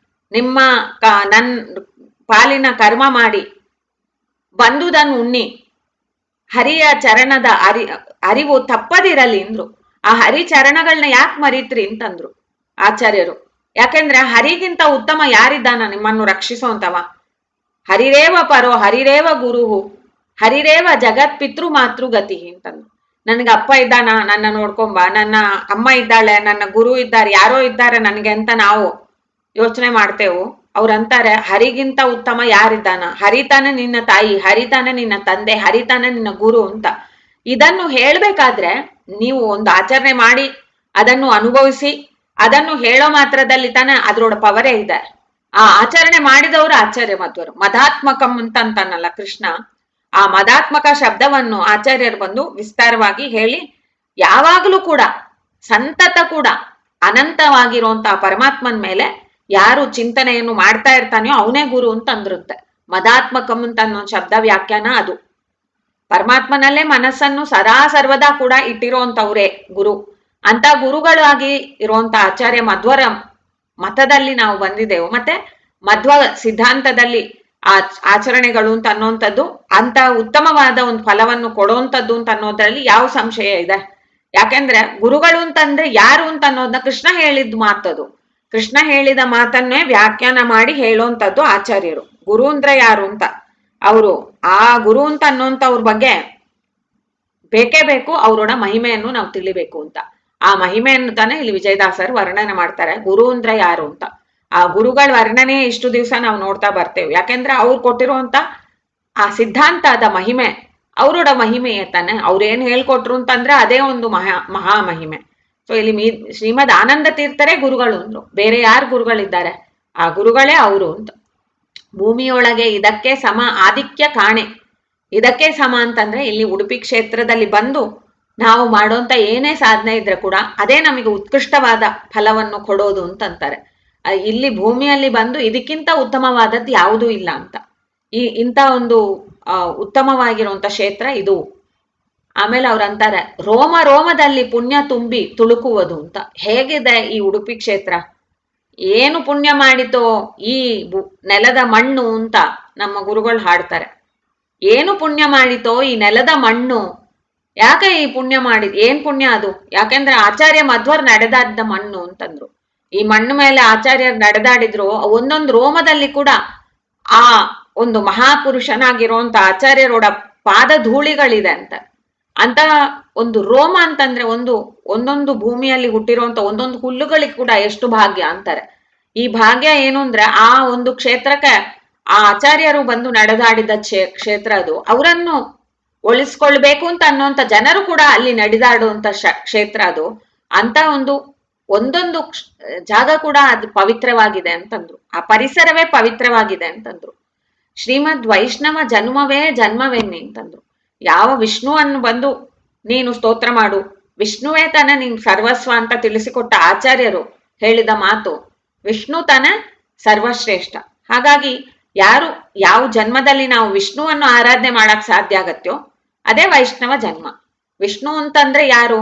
[SPEAKER 1] ನಿಮ್ಮ ನನ್ ಪಾಲಿನ ಕರ್ಮ ಮಾಡಿ, ಬಂದುದನ್ನು ಉಣ್ಣಿ, ಹರಿಯ ಚರಣದ ಅರಿವು ತಪ್ಪದಿರಲಿ ಅಂದ್ರು. ಆ ಹರಿ ಚರಣಗಳನ್ನ ಯಾಕೆ ಮರಿತ್ರಿ ಅಂತಂದ್ರು ಆಚಾರ್ಯರು. ಯಾಕೆಂದ್ರೆ ಹರಿಗಿಂತ ಉತ್ತಮ ಯಾರಿದ್ದಾನ ನಿಮ್ಮನ್ನು ರಕ್ಷಿಸೋಂತವ? ಹರಿರೇವ ಪರೋ ಹರಿರೇವ ಗುರುಹು ಹರಿರೇವ ಜಗತ್ ಪಿತೃ ಮಾತೃ ಗತಿ ಅಂತಂದ್ರು. ನನ್ಗೆ ಅಪ್ಪ ಇದ್ದಾನ, ನನ್ನ ನೋಡ್ಕೊಂಬ, ನನ್ನ ಅಮ್ಮ ಇದ್ದಾಳೆ, ನನ್ನ ಗುರು ಇದ್ದಾರೆ, ಯಾರೋ ಇದ್ದಾರೆ ನನ್ಗೆ ಅಂತ ನಾವು ಯೋಚನೆ ಮಾಡ್ತೇವು. ಅವ್ರಂತಾರೆ ಹರಿಗಿಂತ ಉತ್ತಮ ಯಾರಿದ್ದಾನ? ಹರಿತಾನೆ ನಿನ್ನ ತಾಯಿ, ಹರಿತಾನೆ ನಿನ್ನ ತಂದೆ, ಹರಿತಾನೆ ನಿನ್ನ ಗುರು ಅಂತ. ಇದನ್ನು ಹೇಳ್ಬೇಕಾದ್ರೆ ನೀವು ಒಂದು ಆಚರಣೆ ಮಾಡಿ ಅದನ್ನು ಅನುಭವಿಸಿ ಅದನ್ನು ಹೇಳೋ ಮಾತ್ರದಲ್ಲಿ ತಾನೆ ಅದ್ರೊಡ ಪವರೇ ಇದೆ. ಆ ಆಚರಣೆ ಮಾಡಿದವರು ಆಚಾರ್ಯ ಮಧ್ವರು. ಮದಾತ್ಮಕಂ ಅಂತನ್ನಲ್ಲ ಕೃಷ್ಣ. ಆ ಮದಾತ್ಮಕ ಶಬ್ದವನ್ನು ಆಚಾರ್ಯರು ಬಂದು ವಿಸ್ತಾರವಾಗಿ ಹೇಳಿ, ಯಾವಾಗಲೂ ಕೂಡ ಸಂತತ ಕೂಡ ಅನಂತವಾಗಿರುವಂತಹ ಪರಮಾತ್ಮನ ಮೇಲೆ ಯಾರು ಚಿಂತನೆಯನ್ನು ಮಾಡ್ತಾ ಇರ್ತಾನೆಯೋ ಅವನೇ ಗುರು ಅಂತ ಅಂದಿರುತ್ತೆ. ಮದಾತ್ಮಕಂ ಅಂತ ಅನ್ನೋ ಶಬ್ದ ವ್ಯಾಖ್ಯಾನ ಅದು. ಪರಮಾತ್ಮನಲ್ಲೇ ಮನಸ್ಸನ್ನು ಸದಾ ಸರ್ವದಾ ಕೂಡ ಇಟ್ಟಿರೋಂಥವ್ರೇ ಗುರು. ಅಂತ ಗುರುಗಳಾಗಿ ಇರುವಂತ ಆಚಾರ್ಯ ಮಧ್ವರ ಮತದಲ್ಲಿ ನಾವು ಬಂದಿದ್ದೆವು. ಮತ್ತೆ ಮಧ್ವ ಸಿದ್ಧಾಂತದಲ್ಲಿ ಆಚರಣೆಗಳು ಅಂತ ಅನ್ನೋಂಥದ್ದು ಅಂತ ಉತ್ತಮವಾದ ಒಂದು ಫಲವನ್ನು ಕೊಡುವಂಥದ್ದು ಅಂತ ಅನ್ನೋದ್ರಲ್ಲಿ ಯಾವ ಸಂಶಯ ಇದೆ? ಯಾಕೆಂದ್ರೆ ಗುರುಗಳು ಅಂತಂದ್ರೆ ಯಾರು ಅಂತ ಅನ್ನೋದನ್ನ ಕೃಷ್ಣ ಹೇಳಿದ ಮಾತದು. ಕೃಷ್ಣ ಹೇಳಿದ ಮಾತನ್ನೇ ವ್ಯಾಖ್ಯಾನ ಮಾಡಿ ಹೇಳೋಂಥದ್ದು ಆಚಾರ್ಯರು. ಗುರು ಅಂದ್ರೆ ಯಾರು ಅಂತ ಅವರು ಆ ಗುರು ಅಂತ ಅನ್ನೋಂಥವ್ರ ಬಗ್ಗೆ ಬೇಕೇ ಬೇಕು, ಅವರೋಡ ಮಹಿಮೆಯನ್ನು ನಾವು ತಿಳಿಬೇಕು ಅಂತ. ಆ ಮಹಿಮೆಯನ್ನು ತಾನೇ ಇಲ್ಲಿ ವಿಜಯದಾಸರು ವರ್ಣನೆ ಮಾಡ್ತಾರೆ, ಗುರು ಅಂದ್ರೆ ಯಾರು ಅಂತ. ಆ ಗುರುಗಳ ವರ್ಣನೆ ಇಷ್ಟು ದಿವಸ ನಾವು ನೋಡ್ತಾ ಬರ್ತೇವೆ. ಯಾಕೆಂದ್ರೆ ಅವ್ರು ಕೊಟ್ಟಿರುವಂತ ಆ ಸಿದ್ಧಾಂತದ ಮಹಿಮೆ ಅವರೋಡ ಮಹಿಮೆಯೇ ತಾನೆ. ಅವ್ರೇನ್ ಹೇಳ್ಕೊಟ್ರು ಅಂತಂದ್ರೆ ಅದೇ ಒಂದು ಮಹಾ ಮಹಿಮೆ. ಸೊ ಇಲ್ಲಿ ಶ್ರೀಮದ್ ಆನಂದ ತೀರ್ಥರೇ ಗುರುಗಳು ಅಂದ್ರು. ಬೇರೆ ಯಾರು ಗುರುಗಳಿದ್ದಾರೆ? ಆ ಗುರುಗಳೇ ಅವರು ಅಂತ. ಭೂಮಿಯೊಳಗೆ ಇದಕ್ಕೆ ಸಮ ಆದಿಕ್ಯ ಕಾಣೆ. ಇದಕ್ಕೆ ಸಮ ಅಂತಂದ್ರೆ ಇಲ್ಲಿ ಉಡುಪಿ ಕ್ಷೇತ್ರದಲ್ಲಿ ಬಂದು ನಾವು ಮಾಡೋಂತ ಏನೇ ಸಾಧನೆ ಇದ್ರೆ ಕೂಡ ಅದೇ ನಮಗೆ ಉತ್ಕೃಷ್ಟವಾದ ಫಲವನ್ನು ಕೊಡೋದು ಅಂತಂತಾರೆ. ಇಲ್ಲಿ ಭೂಮಿಯಲ್ಲಿ ಬಂದು ಇದಕ್ಕಿಂತ ಉತ್ತಮವಾದದ್ದು ಯಾವುದೂ ಇಲ್ಲ ಅಂತ. ಇಂಥ ಒಂದು ಉತ್ತಮವಾಗಿರುವಂತ ಕ್ಷೇತ್ರ ಇದು. ಆಮೇಲೆ ಅವ್ರಂತಾರೆ ರೋಮ ರೋಮದಲ್ಲಿ ಪುಣ್ಯ ತುಂಬಿ ತುಳುಕುವುದು ಅಂತ. ಹೇಗಿದೆ ಈ ಉಡುಪಿ ಕ್ಷೇತ್ರ? ಏನು ಪುಣ್ಯ ಮಾಡಿತೋ ಈ ನೆಲದ ಮಣ್ಣು ಅಂತ ನಮ್ಮ ಗುರುಗಳು ಹಾಡ್ತಾರೆ. ಏನು ಪುಣ್ಯ ಮಾಡಿತೋ ಈ ನೆಲದ ಮಣ್ಣು? ಯಾಕೆ ಈ ಪುಣ್ಯ ಮಾಡಿದ್? ಏನ್ ಪುಣ್ಯ ಅದು? ಯಾಕೆಂದ್ರೆ ಆಚಾರ್ಯ ಮಧ್ವರ್ ನಡೆದಾಡಿದ ಮಣ್ಣು ಅಂತಂದ್ರು. ಈ ಮಣ್ಣು ಮೇಲೆ ಆಚಾರ್ಯರು ನಡೆದಾಡಿದ್ರು. ಒಂದೊಂದು ರೋಮದಲ್ಲಿ ಕೂಡ ಆ ಒಂದು ಮಹಾಪುರುಷನಾಗಿರುವಂತ ಆಚಾರ್ಯರೋಡ ಪಾದ ಧೂಳಿಗಳಿದೆ ಅಂತ ಒಂದು ರೋಮ ಅಂತಂದ್ರೆ ಒಂದೊಂದು ಭೂಮಿಯಲ್ಲಿ ಹುಟ್ಟಿರುವಂತ ಒಂದೊಂದು ಹುಲ್ಲುಗಳಿಗೆ ಕೂಡ ಎಷ್ಟು ಭಾಗ್ಯ ಅಂತಾರೆ. ಈ ಭಾಗ್ಯ ಏನು ಅಂದ್ರೆ ಆ ಒಂದು ಕ್ಷೇತ್ರಕ್ಕೆ ಆ ಆಚಾರ್ಯರು ಬಂದು ನಡೆದಾಡಿದ ಕ್ಷೇತ್ರ ಅದು. ಅವರನ್ನು ಉಳಿಸ್ಕೊಳ್ಬೇಕು ಅಂತ ಅನ್ನೋಂಥ ಜನರು ಕೂಡ ಅಲ್ಲಿ ನಡೆದಾಡುವಂತ ಕ್ಷೇತ್ರ ಅದು. ಅಂತ ಒಂದೊಂದು ಜಾಗ ಕೂಡ ಅದು ಪವಿತ್ರವಾಗಿದೆ ಅಂತಂದ್ರು. ಆ ಪರಿಸರವೇ ಪವಿತ್ರವಾಗಿದೆ ಅಂತಂದ್ರು. ಶ್ರೀಮದ್ ವೈಷ್ಣವ ಜನ್ಮವೇ ಜನ್ಮವೆನ್ನಿ ಅಂತಂದ್ರು. ಯಾವ ವಿಷ್ಣುವನ್ನು ಬಂದು ನೀನು ಸ್ತೋತ್ರ ಮಾಡು, ವಿಷ್ಣುವೇ ತಾನೆ ನೀನ್ ಸರ್ವಸ್ವ ಅಂತ ತಿಳಿಸಿಕೊಟ್ಟ ಆಚಾರ್ಯರು ಹೇಳಿದ ಮಾತು, ವಿಷ್ಣು ತಾನೆ ಸರ್ವಶ್ರೇಷ್ಠ. ಹಾಗಾಗಿ ಯಾವ ಜನ್ಮದಲ್ಲಿ ನಾವು ವಿಷ್ಣುವನ್ನು ಆರಾಧನೆ ಮಾಡಕ್ ಸಾಧ್ಯ ಆಗತ್ತೋ ಅದೇ ವೈಷ್ಣವ ಜನ್ಮ. ವಿಷ್ಣು ಅಂತಂದ್ರೆ ಯಾರು?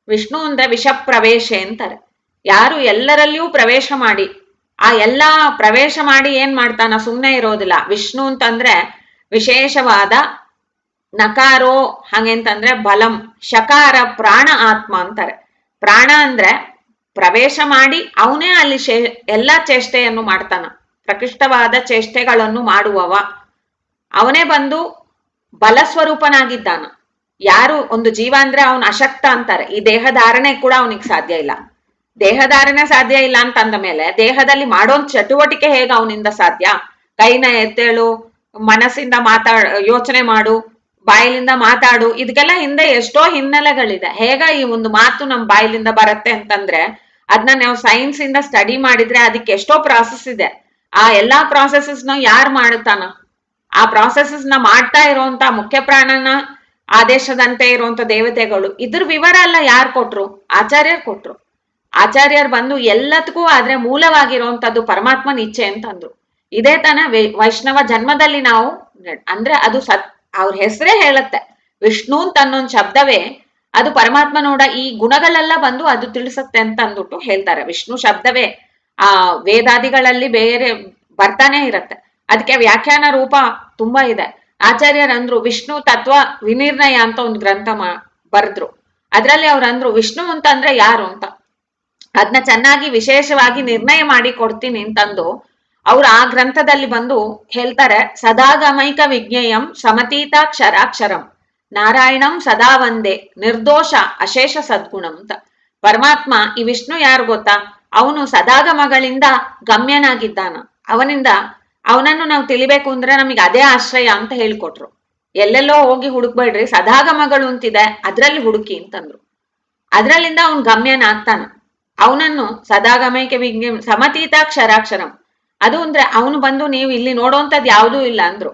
[SPEAKER 1] ವಿಷ್ಣು ಅಂದ್ರೆ ವಿಷಪ್ರವೇಶ ಅಂತಾರೆ. ಯಾರು ಎಲ್ಲರಲ್ಲಿಯೂ ಪ್ರವೇಶ ಮಾಡಿ, ಆ ಎಲ್ಲಾ ಪ್ರವೇಶ ಮಾಡಿ ಏನ್ ಮಾಡ್ತಾನ? ಸುಮ್ಮನೆ ಇರೋದಿಲ್ಲ. ವಿಷ್ಣು ಅಂತಂದ್ರೆ ವಿಶೇಷವಾದ ನಕಾರೋ ಹಾಗೆಂತಂದ್ರೆ ಬಲಂ, ಶಕಾರ ಪ್ರಾಣ ಆತ್ಮ ಅಂತಾರೆ. ಪ್ರಾಣ ಅಂದ್ರೆ ಪ್ರವೇಶ ಮಾಡಿ ಅವನೇ ಅಲ್ಲಿ ಎಲ್ಲಾ ಚೇಷ್ಟೆಯನ್ನು ಮಾಡ್ತಾನ. ಪ್ರಕೃಷ್ಟವಾದ ಚೇಷ್ಟೆಗಳನ್ನು ಮಾಡುವವ ಅವನೇ ಬಂದು ಬಲಸ್ವರೂಪನಾಗಿದ್ದಾನ. ಯಾರು ಒಂದು ಜೀವ ಅಂದ್ರೆ ಅವನು ಅಶಕ್ತ ಅಂತಾರೆ. ಈ ದೇಹಧಾರಣೆ ಕೂಡ ಅವನಿಗೆ ಸಾಧ್ಯ ಇಲ್ಲ. ದೇಹಧಾರಣೆ ಸಾಧ್ಯ ಇಲ್ಲ ಅಂತ ಅಂದ ಮೇಲೆ ದೇಹದಲ್ಲಿ ಮಾಡೋ ಚಟುವಟಿಕೆ ಹೇಗೆ ಅವನಿಂದ ಸಾಧ್ಯ? ಕೈನ ಎತ್ತೇಳು, ಮನಸ್ಸಿಂದ ಯೋಚನೆ ಮಾಡು, ಬಾಯಿಲಿಂದ ಮಾತಾಡು, ಇದಕ್ಕೆಲ್ಲ ಹಿಂದೆ ಎಷ್ಟೋ ಹಿನ್ನೆಲೆಗಳಿದೆ. ಹೇಗ ಈ ಒಂದು ಮಾತು ನಮ್ ಬಾಯಿಲಿಂದ ಬರುತ್ತೆ ಅಂತಂದ್ರೆ ಅದನ್ನ ನಾವು ಸೈನ್ಸ್ ಇಂದ ಸ್ಟಡಿ ಮಾಡಿದ್ರೆ ಅದಕ್ಕೆ ಎಷ್ಟೋ ಪ್ರಾಸೆಸ್ ಇದೆ. ಆ ಎಲ್ಲಾ ಪ್ರಾಸೆಸಸ್ ನ ಯಾರು ಮಾಡುತ್ತಾನ? ಆ ಪ್ರಾಸೆಸಸ್ ನ ಮಾಡ್ತಾ ಇರುವಂತ ಮುಖ್ಯ ಪ್ರಾಣನ ಆದೇಶದಂತೆ ಇರುವಂತ ದೇವತೆಗಳು. ಇದ್ರ ವಿವರ ಎಲ್ಲ ಯಾರು ಕೊಟ್ರು? ಆಚಾರ್ಯರು ಕೊಟ್ರು. ಆಚಾರ್ಯರು ಬಂದು ಎಲ್ಲದಕ್ಕೂ ಆದ್ರೆ ಮೂಲವಾಗಿರುವಂತದ್ದು ಪರಮಾತ್ಮನ ಇಚ್ಛೆ ಅಂತಂದ್ರು. ಇದೇ ತಾನ ವೈಷ್ಣವ ಜನ್ಮದಲ್ಲಿ ನಾವು ಅಂದ್ರೆ ಅದು ಅವ್ರ ಹೆಸರೇ ಹೇಳುತ್ತೆ. ವಿಷ್ಣು ಅಂತ ಅನ್ನೊಂದ್ ಶಬ್ದವೇ ಅದು ಪರಮಾತ್ಮನೋಡ ಈ ಗುಣಗಳೆಲ್ಲ ಬಂದು ಅದು ತಿಳಿಸುತ್ತೆ ಅಂತ ಅಂದ್ಬಿಟ್ಟು ಹೇಳ್ತಾರೆ. ವಿಷ್ಣು ಶಬ್ದವೇ ಆ ವೇದಾದಿಗಳಲ್ಲಿ ಬೇರೆ ಬರ್ತಾನೆ ಇರತ್ತೆ. ಅದಕ್ಕೆ ವ್ಯಾಖ್ಯಾನ ರೂಪ ತುಂಬಾ ಇದೆ. ಆಚಾರ್ಯರಂದ್ರು ವಿಷ್ಣು ತತ್ವ ವಿನಿರ್ಣಯ ಅಂತ ಒಂದು ಗ್ರಂಥ ಬರೆದ್ರು. ಅದ್ರಲ್ಲಿ ಅವ್ರಂದ್ರು ವಿಷ್ಣು ಅಂತಂದ್ರೆ ಯಾರು ಅಂತ ಅದನ್ನ ಚೆನ್ನಾಗಿ ವಿಶೇಷವಾಗಿ ನಿರ್ಣಯ ಮಾಡಿ ಕೊಡ್ತೀನಿ ಅಂತಂದು ಅವ್ರು ಆ ಗ್ರಂಥದಲ್ಲಿ ಬಂದು ಹೇಳ್ತಾರೆ. ಸದಾಗಮೈಕ ವಿಜ್ಞೇಯಂ ಸಮತೀತಾಕ್ಷರಾಕ್ಷರಂ ನಾರಾಯಣಂ ಸದಾ ವಂದೇ ನಿರ್ದೋಷ ಅಶೇಷ ಸದ್ಗುಣಂ ಅಂತ. ಪರಮಾತ್ಮ ಈ ವಿಷ್ಣು ಯಾರು ಗೊತ್ತಾ? ಅವನು ಸದಾಗಮಗಳಿಂದ ಗಮ್ಯನಾಗಿದ್ದಾನ. ಅವನನ್ನು ನಾವು ತಿಳಿಬೇಕು ಅಂದ್ರೆ ನಮಗೆ ಅದೇ ಆಶ್ರಯ ಅಂತ ಹೇಳ್ಕೊಟ್ರು. ಎಲ್ಲೆಲ್ಲೋ ಹೋಗಿ ಹುಡುಕ್ಬೇಡ್ರಿ, ಸದಾಗಮಗಳು ಅಂತಿದೆ ಅದ್ರಲ್ಲಿ ಹುಡುಕಿ ಅಂತಂದ್ರು. ಅದ್ರಲ್ಲಿಂದ ಅವನ್ ಗಮ್ಯನಾಗ್ತಾನ. ಅವನನ್ನು ಸದಾಗಮೈಕೆ ವಿಜ್ಞ ಸಮತೀತಾಕ್ಷರಾಕ್ಷರಂ ಅದು ಅಂದ್ರೆ ಅವನು ಬಂದು ನೀವು ಇಲ್ಲಿ ನೋಡೋಂಥದ್ದು ಯಾವುದೂ ಇಲ್ಲ ಅಂದ್ರು.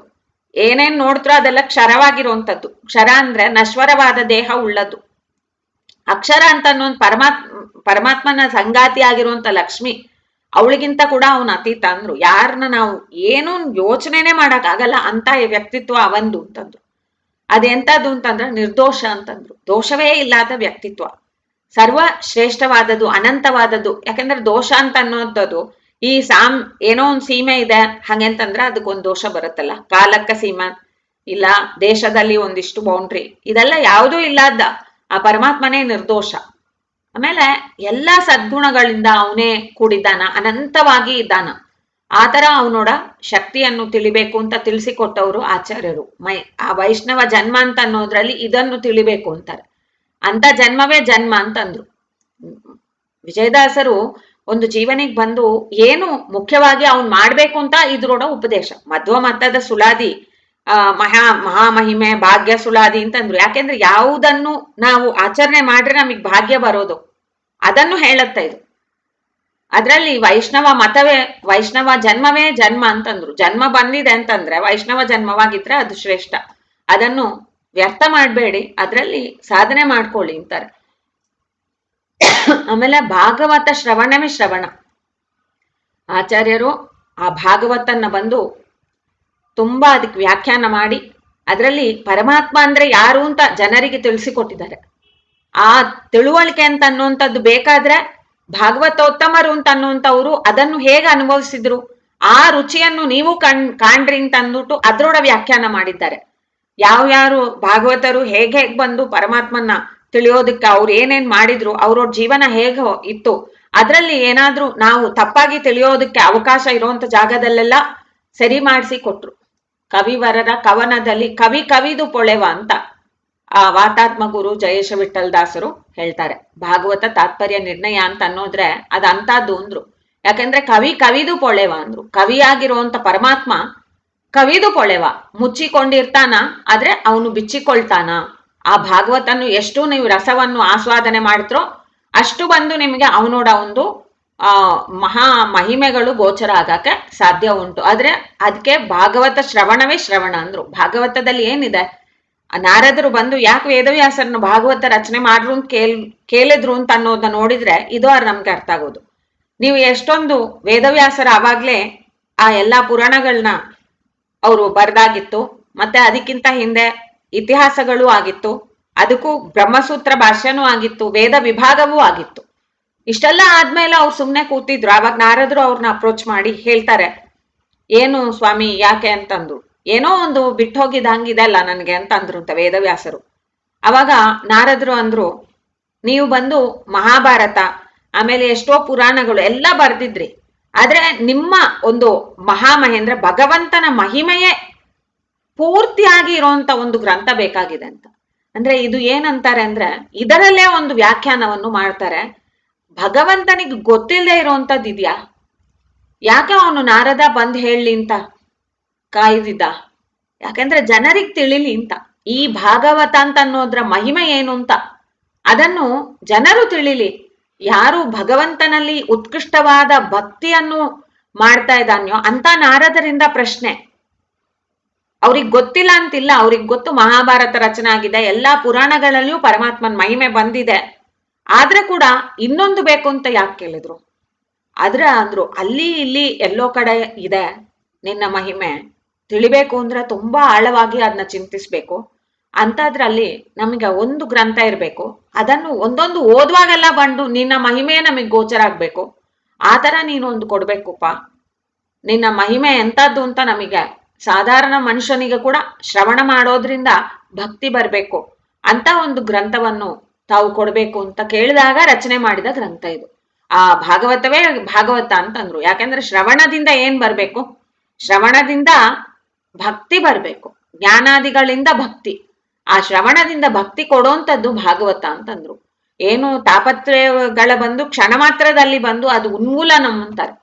[SPEAKER 1] ಏನೇನ್ ನೋಡ್ತಾರೋ ಅದೆಲ್ಲ ಕ್ಷರವಾಗಿರುವಂಥದ್ದು. ಕ್ಷರ ಅಂದ್ರೆ ನಶ್ವರವಾದ ದೇಹ ಉಳ್ಳದ್ದು. ಅಕ್ಷರ ಅಂತ ಅನ್ನೋ ಪರಮಾತ್ಮನ ಸಂಗಾತಿ ಆಗಿರುವಂತ ಲಕ್ಷ್ಮಿ, ಅವಳಿಗಿಂತ ಕೂಡ ಅವನ ಅತೀತ ಅಂದ್ರು. ಯಾರನ್ನ ನಾವು ಏನು ಯೋಚನೆನೆ ಮಾಡಕ್ ಆಗಲ್ಲ ಅಂತ ವ್ಯಕ್ತಿತ್ವ ಅವಂದು ಅಂತಂದ್ರು. ಅದೆಂತದ್ದು ಅಂತಂದ್ರೆ ನಿರ್ದೋಷ ಅಂತಂದ್ರು. ದೋಷವೇ ಇಲ್ಲದ ವ್ಯಕ್ತಿತ್ವ, ಸರ್ವ ಶ್ರೇಷ್ಠವಾದದ್ದು, ಅನಂತವಾದದ್ದು. ಯಾಕಂದ್ರೆ ದೋಷ ಅಂತ ಅನ್ನೋಂಥದ್ದು ಈ ಏನೋ ಒಂದು ಸೀಮೆ ಇದೆ ಹಂಗೆಂತಂದ್ರೆ ಅದಕ್ಕೊಂದು ದೋಷ ಬರುತ್ತಲ್ಲ. ಕಾಲಕ್ಕ ಸೀಮಾ ಇಲ್ಲ, ದೇಶದಲ್ಲಿ ಒಂದಿಷ್ಟು ಬೌಂಡ್ರಿ, ಇದೆಲ್ಲ ಯಾವುದೂ ಇಲ್ಲದ ಆ ಪರಮಾತ್ಮನೇ ನಿರ್ದೋಷ. ಆಮೇಲೆ ಎಲ್ಲಾ ಸದ್ಗುಣಗಳಿಂದ ಅವನೇ ಕೂಡಿದ್ದಾನ, ಅನಂತವಾಗಿ ಇದ್ದಾನ. ಆತರ ಅವನೋಡ ಶಕ್ತಿಯನ್ನು ತಿಳಿಬೇಕು ಅಂತ ತಿಳಿಸಿಕೊಟ್ಟವರು ಆಚಾರ್ಯರು. ಆ ವೈಷ್ಣವ ಜನ್ಮ ಅಂತ ಅನ್ನೋದ್ರಲ್ಲಿ ಇದನ್ನು ತಿಳಿಬೇಕು ಅಂತಾರೆ. ಅಂತ ಜನ್ಮವೇ ಜನ್ಮ ಅಂತಂದ್ರು. ವಿಜಯದಾಸರು ಒಂದು ಜೀವನಿಗೆ ಬಂದು ಏನು ಮುಖ್ಯವಾಗಿ ಅವ್ನ್ ಮಾಡ್ಬೇಕು ಅಂತ ಇದ್ರೋಡ ಉಪದೇಶ. ಮಧ್ವ ಮತದ ಸುಳಾದಿ ಮಹಾಮಹಿಮೆ ಭಾಗ್ಯ ಸುಳಾದಿ ಅಂತಂದ್ರು. ಯಾಕೆಂದ್ರೆ ಯಾವುದನ್ನು ನಾವು ಆಚರಣೆ ಮಾಡ್ರೆ ನಮಗ್ ಭಾಗ್ಯ ಬರೋದು ಅದನ್ನು ಹೇಳತ್ತ ಇದು. ಅದ್ರಲ್ಲಿ ವೈಷ್ಣವ ಜನ್ಮವೇ ಜನ್ಮ ಅಂತಂದ್ರು. ಜನ್ಮ ಬಂದಿದೆ ಅಂತಂದ್ರೆ ವೈಷ್ಣವ ಜನ್ಮವಾಗಿದ್ರೆ ಅದು ಶ್ರೇಷ್ಠ. ಅದನ್ನು ವ್ಯರ್ಥ ಮಾಡ್ಬೇಡಿ, ಅದ್ರಲ್ಲಿ ಸಾಧನೆ ಮಾಡ್ಕೊಳ್ಳಿ ಅಂತಾರೆ. ಆಮೇಲೆ ಭಾಗವತ ಶ್ರವಣವೇ ಶ್ರವಣ. ಆಚಾರ್ಯರು ಆ ಭಾಗವತನ್ನ ಬಂದು ತುಂಬಾ ಅದಕ್ಕೆ ವ್ಯಾಖ್ಯಾನ ಮಾಡಿ ಅದರಲ್ಲಿ ಪರಮಾತ್ಮ ಅಂದ್ರೆ ಯಾರು ಅಂತ ಜನರಿಗೆ ತಿಳಿಸಿಕೊಟ್ಟಿದ್ದಾರೆ. ಆ ತಿಳುವಳಿಕೆ ಅಂತ ಅನ್ನುವಂಥದ್ದು ಬೇಕಾದ್ರೆ ಭಾಗವತೋತ್ತಮರು ಅಂತ ಅನ್ನುವಂಥವ್ರು ಅದನ್ನು ಹೇಗೆ ಅನುಭವಿಸಿದ್ರು ಆ ರುಚಿಯನ್ನು ನೀವು ಕಾಣ್ರಿ ಅಂತ ಅಂದ್ಬಿಟ್ಟು ಅದ್ರೊಡ ವ್ಯಾಖ್ಯಾನ ಮಾಡಿದ್ದಾರೆ. ಯಾವ್ಯಾರು ಭಾಗವತರು ಹೇಗೆ ಬಂದು ಪರಮಾತ್ಮನ್ನ ತಿಳಿಯೋದಕ್ಕೆ ಅವ್ರು ಏನೇನ್ ಮಾಡಿದ್ರು, ಅವ್ರವ್ರ ಜೀವನ ಹೇಗೆ ಇತ್ತು, ಅದ್ರಲ್ಲಿ ಏನಾದ್ರೂ ನಾವು ತಪ್ಪಾಗಿ ತಿಳಿಯೋದಕ್ಕೆ ಅವಕಾಶ ಇರುವಂತ ಜಾಗದಲ್ಲೆಲ್ಲ ಸರಿ ಮಾಡಿಸಿ ಕೊಟ್ರು. ಕವಿವರರ ಕವನದಲ್ಲಿ ಕವಿದು ಪೊಳೆವ ಅಂತ ಆ ವಾತಾತ್ಮ ಗುರು ಜಯೇಶ ವಿಠಲ್ ದಾಸರು ಹೇಳ್ತಾರೆ. ಭಾಗವತ ತಾತ್ಪರ್ಯ ನಿರ್ಣಯ ಅಂತ ಅನ್ನೋದ್ರೆ ಅದ ಅಂತದ್ದು ಅಂದ್ರು. ಯಾಕಂದ್ರೆ ಕವಿದು ಪೊಳೆವ ಅಂದ್ರು. ಕವಿಯಾಗಿರುವಂತ ಪರಮಾತ್ಮ ಕವಿದು ಪೊಳೆವ, ಮುಚ್ಚಿಕೊಂಡಿರ್ತಾನ ಆದ್ರೆ ಅವನು ಬಿಚ್ಚಿಕೊಳ್ತಾನ. ಆ ಭಾಗವತನ್ನು ಎಷ್ಟು ನೀವು ರಸವನ್ನು ಆಸ್ವಾದನೆ ಮಾಡ್ತಿರೋ ಅಷ್ಟು ಬಂದು ನಿಮಗೆ ಅವನೋಡ ಒಂದು ಮಹಾ ಮಹಿಮೆಗಳು ಗೋಚರ ಆಗಕ್ಕೆ ಸಾಧ್ಯ ಉಂಟು. ಆದ್ರೆ ಅದಕ್ಕೆ ಭಾಗವತ ಶ್ರವಣವೇ ಶ್ರವಣ ಅಂದ್ರು. ಭಾಗವತದಲ್ಲಿ ಏನಿದೆ, ನಾರದರು ಬಂದು ಯಾಕೆ ವೇದವ್ಯಾಸರನ್ನು ಭಾಗವತ ರಚನೆ ಮಾಡ್ರು ಅಂತ ಕೇಳಿದ್ರು ಅಂತ ಅನ್ನೋದನ್ನ ನೋಡಿದ್ರೆ ಇದು ನಮ್ಗೆ ಅರ್ಥ ಆಗೋದು. ನೀವು ಎಷ್ಟೊಂದು ವೇದವ್ಯಾಸರ ಆವಾಗ್ಲೇ ಆ ಎಲ್ಲಾ ಪುರಾಣಗಳನ್ನ ಅವರು ಬರ್ದಾಗಿತ್ತು. ಮತ್ತೆ ಅದಕ್ಕಿಂತ ಹಿಂದೆ ಇತಿಹಾಸಗಳು ಆಗಿತ್ತು, ಅದಕ್ಕೂ ಬ್ರಹ್ಮಸೂತ್ರ ಭಾಷ್ಯನೂ ಆಗಿತ್ತು, ವೇದ ವಿಭಾಗವೂ ಆಗಿತ್ತು. ಇಷ್ಟೆಲ್ಲ ಆದ್ಮೇಲೆ ಅವ್ರು ಸುಮ್ಮನೆ ಕೂತಿದ್ರು. ಆವಾಗ ನಾರದ್ರು ಅವ್ರನ್ನ ಅಪ್ರೋಚ್ ಮಾಡಿ ಹೇಳ್ತಾರೆ, ಏನು ಸ್ವಾಮಿ ಯಾಕೆ ಅಂತಂದ್ರು. ಏನೋ ಒಂದು ಬಿಟ್ಟು ಹೋಗಿದಂಗಿದೆ ಅಲ್ಲ ನನಗೆ ಅಂತ ಅಂದ್ರು ಅಂತ ವೇದವ್ಯಾಸರು. ಅವಾಗ ನಾರದ್ರು ಅಂದ್ರು, ನೀವು ಬಂದು ಮಹಾಭಾರತ ಆಮೇಲೆ ಎಷ್ಟೋ ಪುರಾಣಗಳು ಎಲ್ಲ ಬರ್ದಿದ್ರಿ, ಆದ್ರೆ ನಿಮ್ಮ ಒಂದು ಮಹಾಮಹೇಂದ್ರ ಭಗವಂತನ ಮಹಿಮೆಯೇ ಪೂರ್ತಿಯಾಗಿ ಇರುವಂತ ಒಂದು ಗ್ರಂಥ ಬೇಕಾಗಿದೆ ಅಂತ. ಅಂದ್ರೆ ಇದು ಏನಂತಾರೆ ಅಂದ್ರೆ, ಇದರಲ್ಲೇ ಒಂದು ವ್ಯಾಖ್ಯಾನವನ್ನು ಮಾಡ್ತಾರೆ. ಭಗವಂತನಿಗೆ ಗೊತ್ತಿಲ್ಲದೆ ಇರುವಂತದ್ದು ಇದೆಯಾ? ಯಾಕೆ ಅವನು ನಾರದ ಬಂದ್ ಹೇಳಲಿ ಅಂತ ಕಾಯ್ದಿದ್ದ? ಯಾಕಂದ್ರೆ ಜನರಿಗೆ ತಿಳಿಲಿ ಅಂತ. ಈ ಭಾಗವತ ಅಂತ ಅನ್ನೋದ್ರ ಮಹಿಮೆ ಏನು ಅಂತ ಅದನ್ನು ಜನರು ತಿಳಿಲಿ. ಯಾರು ಭಗವಂತನಲ್ಲಿ ಉತ್ಕೃಷ್ಟವಾದ ಭಕ್ತಿಯನ್ನು ಮಾಡ್ತಾ ಇದ್ದಾನ್ಯೋ ಅಂತ ನಾರದರಿಂದ ಪ್ರಶ್ನೆ. ಅವ್ರಿಗೆ ಗೊತ್ತಿಲ್ಲ ಅಂತಿಲ್ಲ, ಅವ್ರಿಗೆ ಗೊತ್ತು ಮಹಾಭಾರತ ರಚನೆ ಆಗಿದೆ, ಎಲ್ಲಾ ಪುರಾಣಗಳಲ್ಲಿಯೂ ಪರಮಾತ್ಮನ ಮಹಿಮೆ ಬಂದಿದೆ. ಆದ್ರೆ ಕೂಡ ಇನ್ನೊಂದು ಬೇಕು ಅಂತ ಯಾಕೆ ಕೇಳಿದ್ರು? ಆದ್ರೆ ಅಂದ್ರು, ಅಲ್ಲಿ ಇಲ್ಲಿ ಎಲ್ಲೋ ಕಡೆ ಇದೆ ನಿನ್ನ ಮಹಿಮೆ, ತಿಳಿಬೇಕು ಅಂದ್ರೆ ತುಂಬಾ ಆಳವಾಗಿ ಅದನ್ನ ಚಿಂತಿಸ್ಬೇಕು ಅಂತಾದ್ರಲ್ಲಿ ನಮಗೆ ಒಂದು ಗ್ರಂಥ ಇರಬೇಕು, ಅದನ್ನು ಒಂದೊಂದು ಓದುವಾಗೆಲ್ಲ ಬಂದು ನಿನ್ನ ಮಹಿಮೆ ನಮಗೆ ಗೋಚರ ಆಗ್ಬೇಕು. ಆ ತರ ನೀನು ಒಂದು ಕೊಡ್ಬೇಕುಪ್ಪ. ನಿನ್ನ ಮಹಿಮೆ ಎಂತದ್ದು ಅಂತ ನಮಗೆ ಸಾಧಾರಣ ಮನುಷ್ಯನಿಗೆ ಕೂಡ ಶ್ರವಣ ಮಾಡೋದ್ರಿಂದ ಭಕ್ತಿ ಬರ್ಬೇಕು ಅಂತ ಒಂದು ಗ್ರಂಥವನ್ನು ತಾವು ಕೊಡ್ಬೇಕು ಅಂತ ಕೇಳಿದಾಗ ರಚನೆ ಮಾಡಿದ ಗ್ರಂಥ ಇದು. ಆ ಭಾಗವತವೇ ಭಾಗವತ ಅಂತಂದ್ರು. ಯಾಕಂದ್ರೆ ಶ್ರವಣದಿಂದ ಏನ್ ಬರ್ಬೇಕು? ಶ್ರವಣದಿಂದ ಭಕ್ತಿ ಬರ್ಬೇಕು, ಜ್ಞಾನಾದಿಗಳಿಂದ ಭಕ್ತಿ. ಆ ಶ್ರವಣದಿಂದ ಭಕ್ತಿ ಕೊಡೋಂಥದ್ದು ಭಾಗವತ ಅಂತಂದ್ರು. ಏನು ತಾಪತ್ರಯಗಳ ಬಂದು ಕ್ಷಣ ಮಾತ್ರದಲ್ಲಿ ಬಂದು ಅದು ಉನ್ಮೂಲನಂ ಅಂತಾರೆ.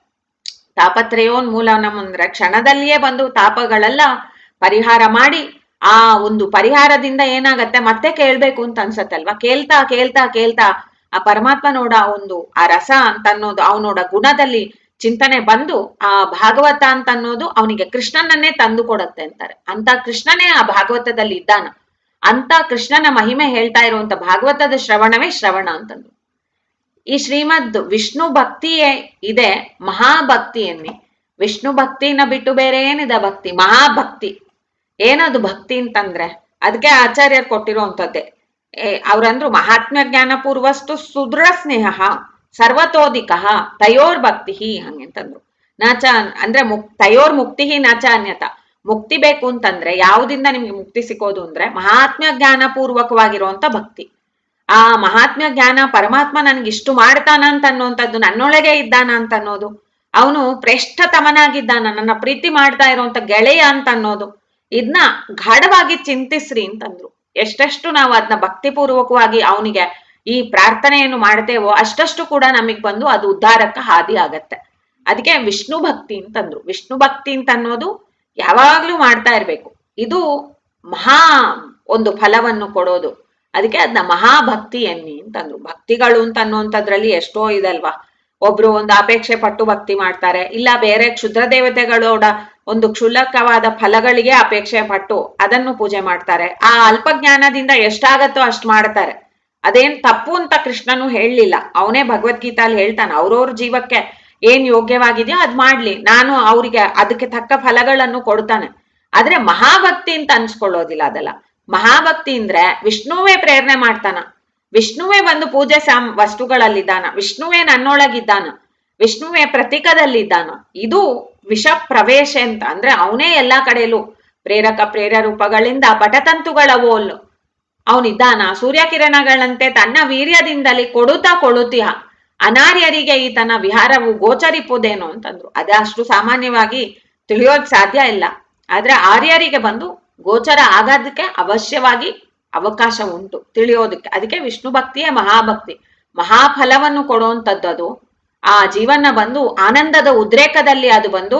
[SPEAKER 1] ತಾಪತ್ರಯೋನ್ಮೂಲನಂ ಅಂದ್ರೆ ಕ್ಷಣದಲ್ಲಿಯೇ ಬಂದು ತಾಪಗಳೆಲ್ಲ ಪರಿಹಾರ ಮಾಡಿ, ಆ ಒಂದು ಪರಿಹಾರದಿಂದ ಏನಾಗತ್ತೆ ಮತ್ತೆ ಕೇಳ್ಬೇಕು ಅಂತ ಅನ್ಸತ್ತಲ್ವಾ. ಕೇಳ್ತಾ ಕೇಳ್ತಾ ಕೇಳ್ತಾ ಆ ಪರಮಾತ್ಮ ನೋಡ ಒಂದು ಆ ರಸ ಅಂತ ಅನ್ನೋದು ಅವನೋಡ ಗುಣದಲ್ಲಿ ಚಿಂತನೆ ಬಂದು ಆ ಭಾಗವತ ಅಂತ ಅನ್ನೋದು ಅವನಿಗೆ ಕೃಷ್ಣನನ್ನೇ ತಂದು ಕೊಡತ್ತೆ ಅಂತಾರೆ. ಅಂತ ಕೃಷ್ಣನೇ ಆ ಭಾಗವತದಲ್ಲಿ ಇದ್ದಾನ. ಅಂತ ಕೃಷ್ಣನ ಮಹಿಮೆ ಹೇಳ್ತಾ ಇರುವಂತ ಭಾಗವತದ ಶ್ರವಣವೇ ಶ್ರವಣ ಅಂತಂದು. ಈ ಶ್ರೀಮದ್ ವಿಷ್ಣು ಭಕ್ತಿಯೇ ಇದೆ ಮಹಾಭಕ್ತಿ ಎನ್ನಿ. ವಿಷ್ಣು ಭಕ್ತಿನ ಬಿಟ್ಟು ಬೇರೆ ಏನಿದೆ ಭಕ್ತಿ? ಮಹಾಭಕ್ತಿ. ಏನದು ಭಕ್ತಿ ಅಂತಂದ್ರೆ ಅದಕ್ಕೆ ಆಚಾರ್ಯರು ಕೊಟ್ಟಿರುವಂತದ್ದೇ. ಅವ್ರಂದ್ರು ಮಹಾತ್ಮ್ಯ ಜ್ಞಾನ ಪೂರ್ವಸ್ತು ಸುದೃಢ ಸ್ನೇಹ ಸರ್ವತೋಧಿಕ ತಯೋರ್ ಭಕ್ತಿ ಹಂಗಂತಂದ್ರು. ನಾಚ ಅಂದ್ರೆ ತಯೋರ್ ಮುಕ್ತಿ ನಾಚ ಅನ್ಯತ. ಮುಕ್ತಿ ಬೇಕು ಅಂತಂದ್ರೆ ಯಾವುದಿಂದ ನಿಮ್ಗೆ ಮುಕ್ತಿ ಸಿಕ್ಕೋದು ಅಂದ್ರೆ ಮಹಾತ್ಮ್ಯ ಜ್ಞಾನ ಪೂರ್ವಕವಾಗಿರುವಂತ ಭಕ್ತಿ. ಆ ಮಹಾತ್ಮ್ಯ ಜ್ಞಾನ ಪರಮಾತ್ಮ ನನ್ಗೆ ಇಷ್ಟು ಮಾಡ್ತಾನ ಅಂತ ಅನ್ನೋಂಥದ್ದು, ನನ್ನೊಳಗೆ ಇದ್ದಾನ ಅಂತ ಅನ್ನೋದು, ಅವನು ಪ್ರೇಷ್ಠತಮನಾಗಿದ್ದಾನ, ನನ್ನ ಪ್ರೀತಿ ಮಾಡ್ತಾ ಇರುವಂತ ಗೆಳೆಯ ಅಂತ ಅನ್ನೋದು, ಇದನ್ನ ಗಾಢವಾಗಿ ಚಿಂತಿಸ್ರಿ ಅಂತಂದ್ರು. ಎಷ್ಟೆಷ್ಟು ನಾವು ಅದನ್ನ ಭಕ್ತಿಪೂರ್ವಕವಾಗಿ ಅವನಿಗೆ ಈ ಪ್ರಾರ್ಥನೆಯನ್ನು ಮಾಡ್ತೇವೋ ಅಷ್ಟಷ್ಟು ಕೂಡ ನಮಗ್ ಬಂದು ಅದು ಉದ್ಧಾರಕ್ಕೆ ಹಾದಿ ಆಗತ್ತೆ. ಅದಕ್ಕೆ ವಿಷ್ಣು ಭಕ್ತಿ ಅಂತಂದ್ರು. ವಿಷ್ಣು ಭಕ್ತಿ ಅಂತ ಅನ್ನೋದು ಯಾವಾಗ್ಲೂ ಮಾಡ್ತಾ ಇರ್ಬೇಕು. ಇದು ಮಹಾ ಒಂದು ಫಲವನ್ನು ಕೊಡೋದು. ಅದಕ್ಕೆ ಅದನ್ನ ಮಹಾಭಕ್ತಿ ಎನ್ನಿ ಅಂತಂದ್ರು. ಭಕ್ತಿಗಳು ಅಂತ ಅನ್ನುವಂಥದ್ರಲ್ಲಿ ಎಷ್ಟೋ ಇದಲ್ವಾ. ಒಬ್ರು ಒಂದು ಅಪೇಕ್ಷೆ ಪಟ್ಟು ಭಕ್ತಿ ಮಾಡ್ತಾರೆ, ಇಲ್ಲ ಬೇರೆ ಕ್ಷುದ್ರ ದೇವತೆಗಳೋಡ ಒಂದು ಕ್ಷುಲ್ಲಕವಾದ ಫಲಗಳಿಗೆ ಅಪೇಕ್ಷೆ ಪಟ್ಟು ಅದನ್ನು ಪೂಜೆ ಮಾಡ್ತಾರೆ. ಆ ಅಲ್ಪ ಜ್ಞಾನದಿಂದ ಎಷ್ಟಾಗತ್ತೋ ಅಷ್ಟು ಮಾಡ್ತಾರೆ. ಅದೇನ್ ತಪ್ಪು ಅಂತ ಕೃಷ್ಣನು ಹೇಳಲಿಲ್ಲ. ಅವನೇ ಭಗವದ್ಗೀತಾಲ್ ಹೇಳ್ತಾನೆ, ಅವ್ರವ್ರ ಜೀವಕ್ಕೆ ಏನ್ ಯೋಗ್ಯವಾಗಿದೆಯೋ ಅದ್ ಮಾಡ್ಲಿ, ನಾನು ಅವ್ರಿಗೆ ಅದಕ್ಕೆ ತಕ್ಕ ಫಲಗಳನ್ನು ಕೊಡ್ತಾನೆ. ಆದ್ರೆ ಮಹಾಭಕ್ತಿ ಅಂತ ಅನ್ಸ್ಕೊಳ್ಳೋದಿಲ್ಲ. ಅದೆಲ್ಲ ಮಹಾಭಕ್ತಿ ಅಂದ್ರೆ ವಿಷ್ಣುವೇ ಪ್ರೇರಣೆ ಮಾಡ್ತಾನ, ವಿಷ್ಣುವೇ ಬಂದು ಪೂಜೆ ವಸ್ತುಗಳಲ್ಲಿದ್ದಾನ, ವಿಷ್ಣುವೇ ನನ್ನೊಳಗಿದ್ದಾನ, ವಿಷ್ಣುವೇ ಪ್ರತೀಕದಲ್ಲಿದ್ದಾನ. ಇದು ವಿಷ ಪ್ರವೇಶ ಅಂತ ಅಂದ್ರೆ ಅವನೇ ಎಲ್ಲಾ ಕಡೆಯಲ್ಲೂ ಪ್ರೇರಕ ಪ್ರೇರರೂಪಗಳಿಂದ ಪಟತಂತುಗಳ ಓಲ್ ಅವನಿದ್ದಾನ. ಸೂರ್ಯಕಿರಣಗಳಂತೆ ತನ್ನ ವೀರ್ಯದಿಂದಲೇ ಕೊಡುತ್ತೀಯ ಅನಾರ್ಯರಿಗೆ ಈತನ ವಿಹಾರವು ಗೋಚರಿಪುದೇನೋ ಅಂತಂದ್ರು. ಅದೇ ಅಷ್ಟು ಸಾಮಾನ್ಯವಾಗಿ ತಿಳಿಯೋದ್ ಸಾಧ್ಯ ಇಲ್ಲ. ಆದ್ರೆ ಆರ್ಯರಿಗೆ ಬಂದು ಗೋಚರ ಆಗೋದಕ್ಕೆ ಅವಶ್ಯವಾಗಿ ಅವಕಾಶ ಉಂಟು ತಿಳಿಯೋದಕ್ಕೆ. ಅದಕ್ಕೆ ವಿಷ್ಣು ಭಕ್ತಿಯೇ ಮಹಾಭಕ್ತಿ. ಮಹಾಫಲವನ್ನು ಕೊಡುವಂಥದ್ದು ಅದು. ಆ ಜೀವನ ಬಂದು ಆನಂದದ ಉದ್ರೇಕದಲ್ಲಿ ಅದು ಬಂದು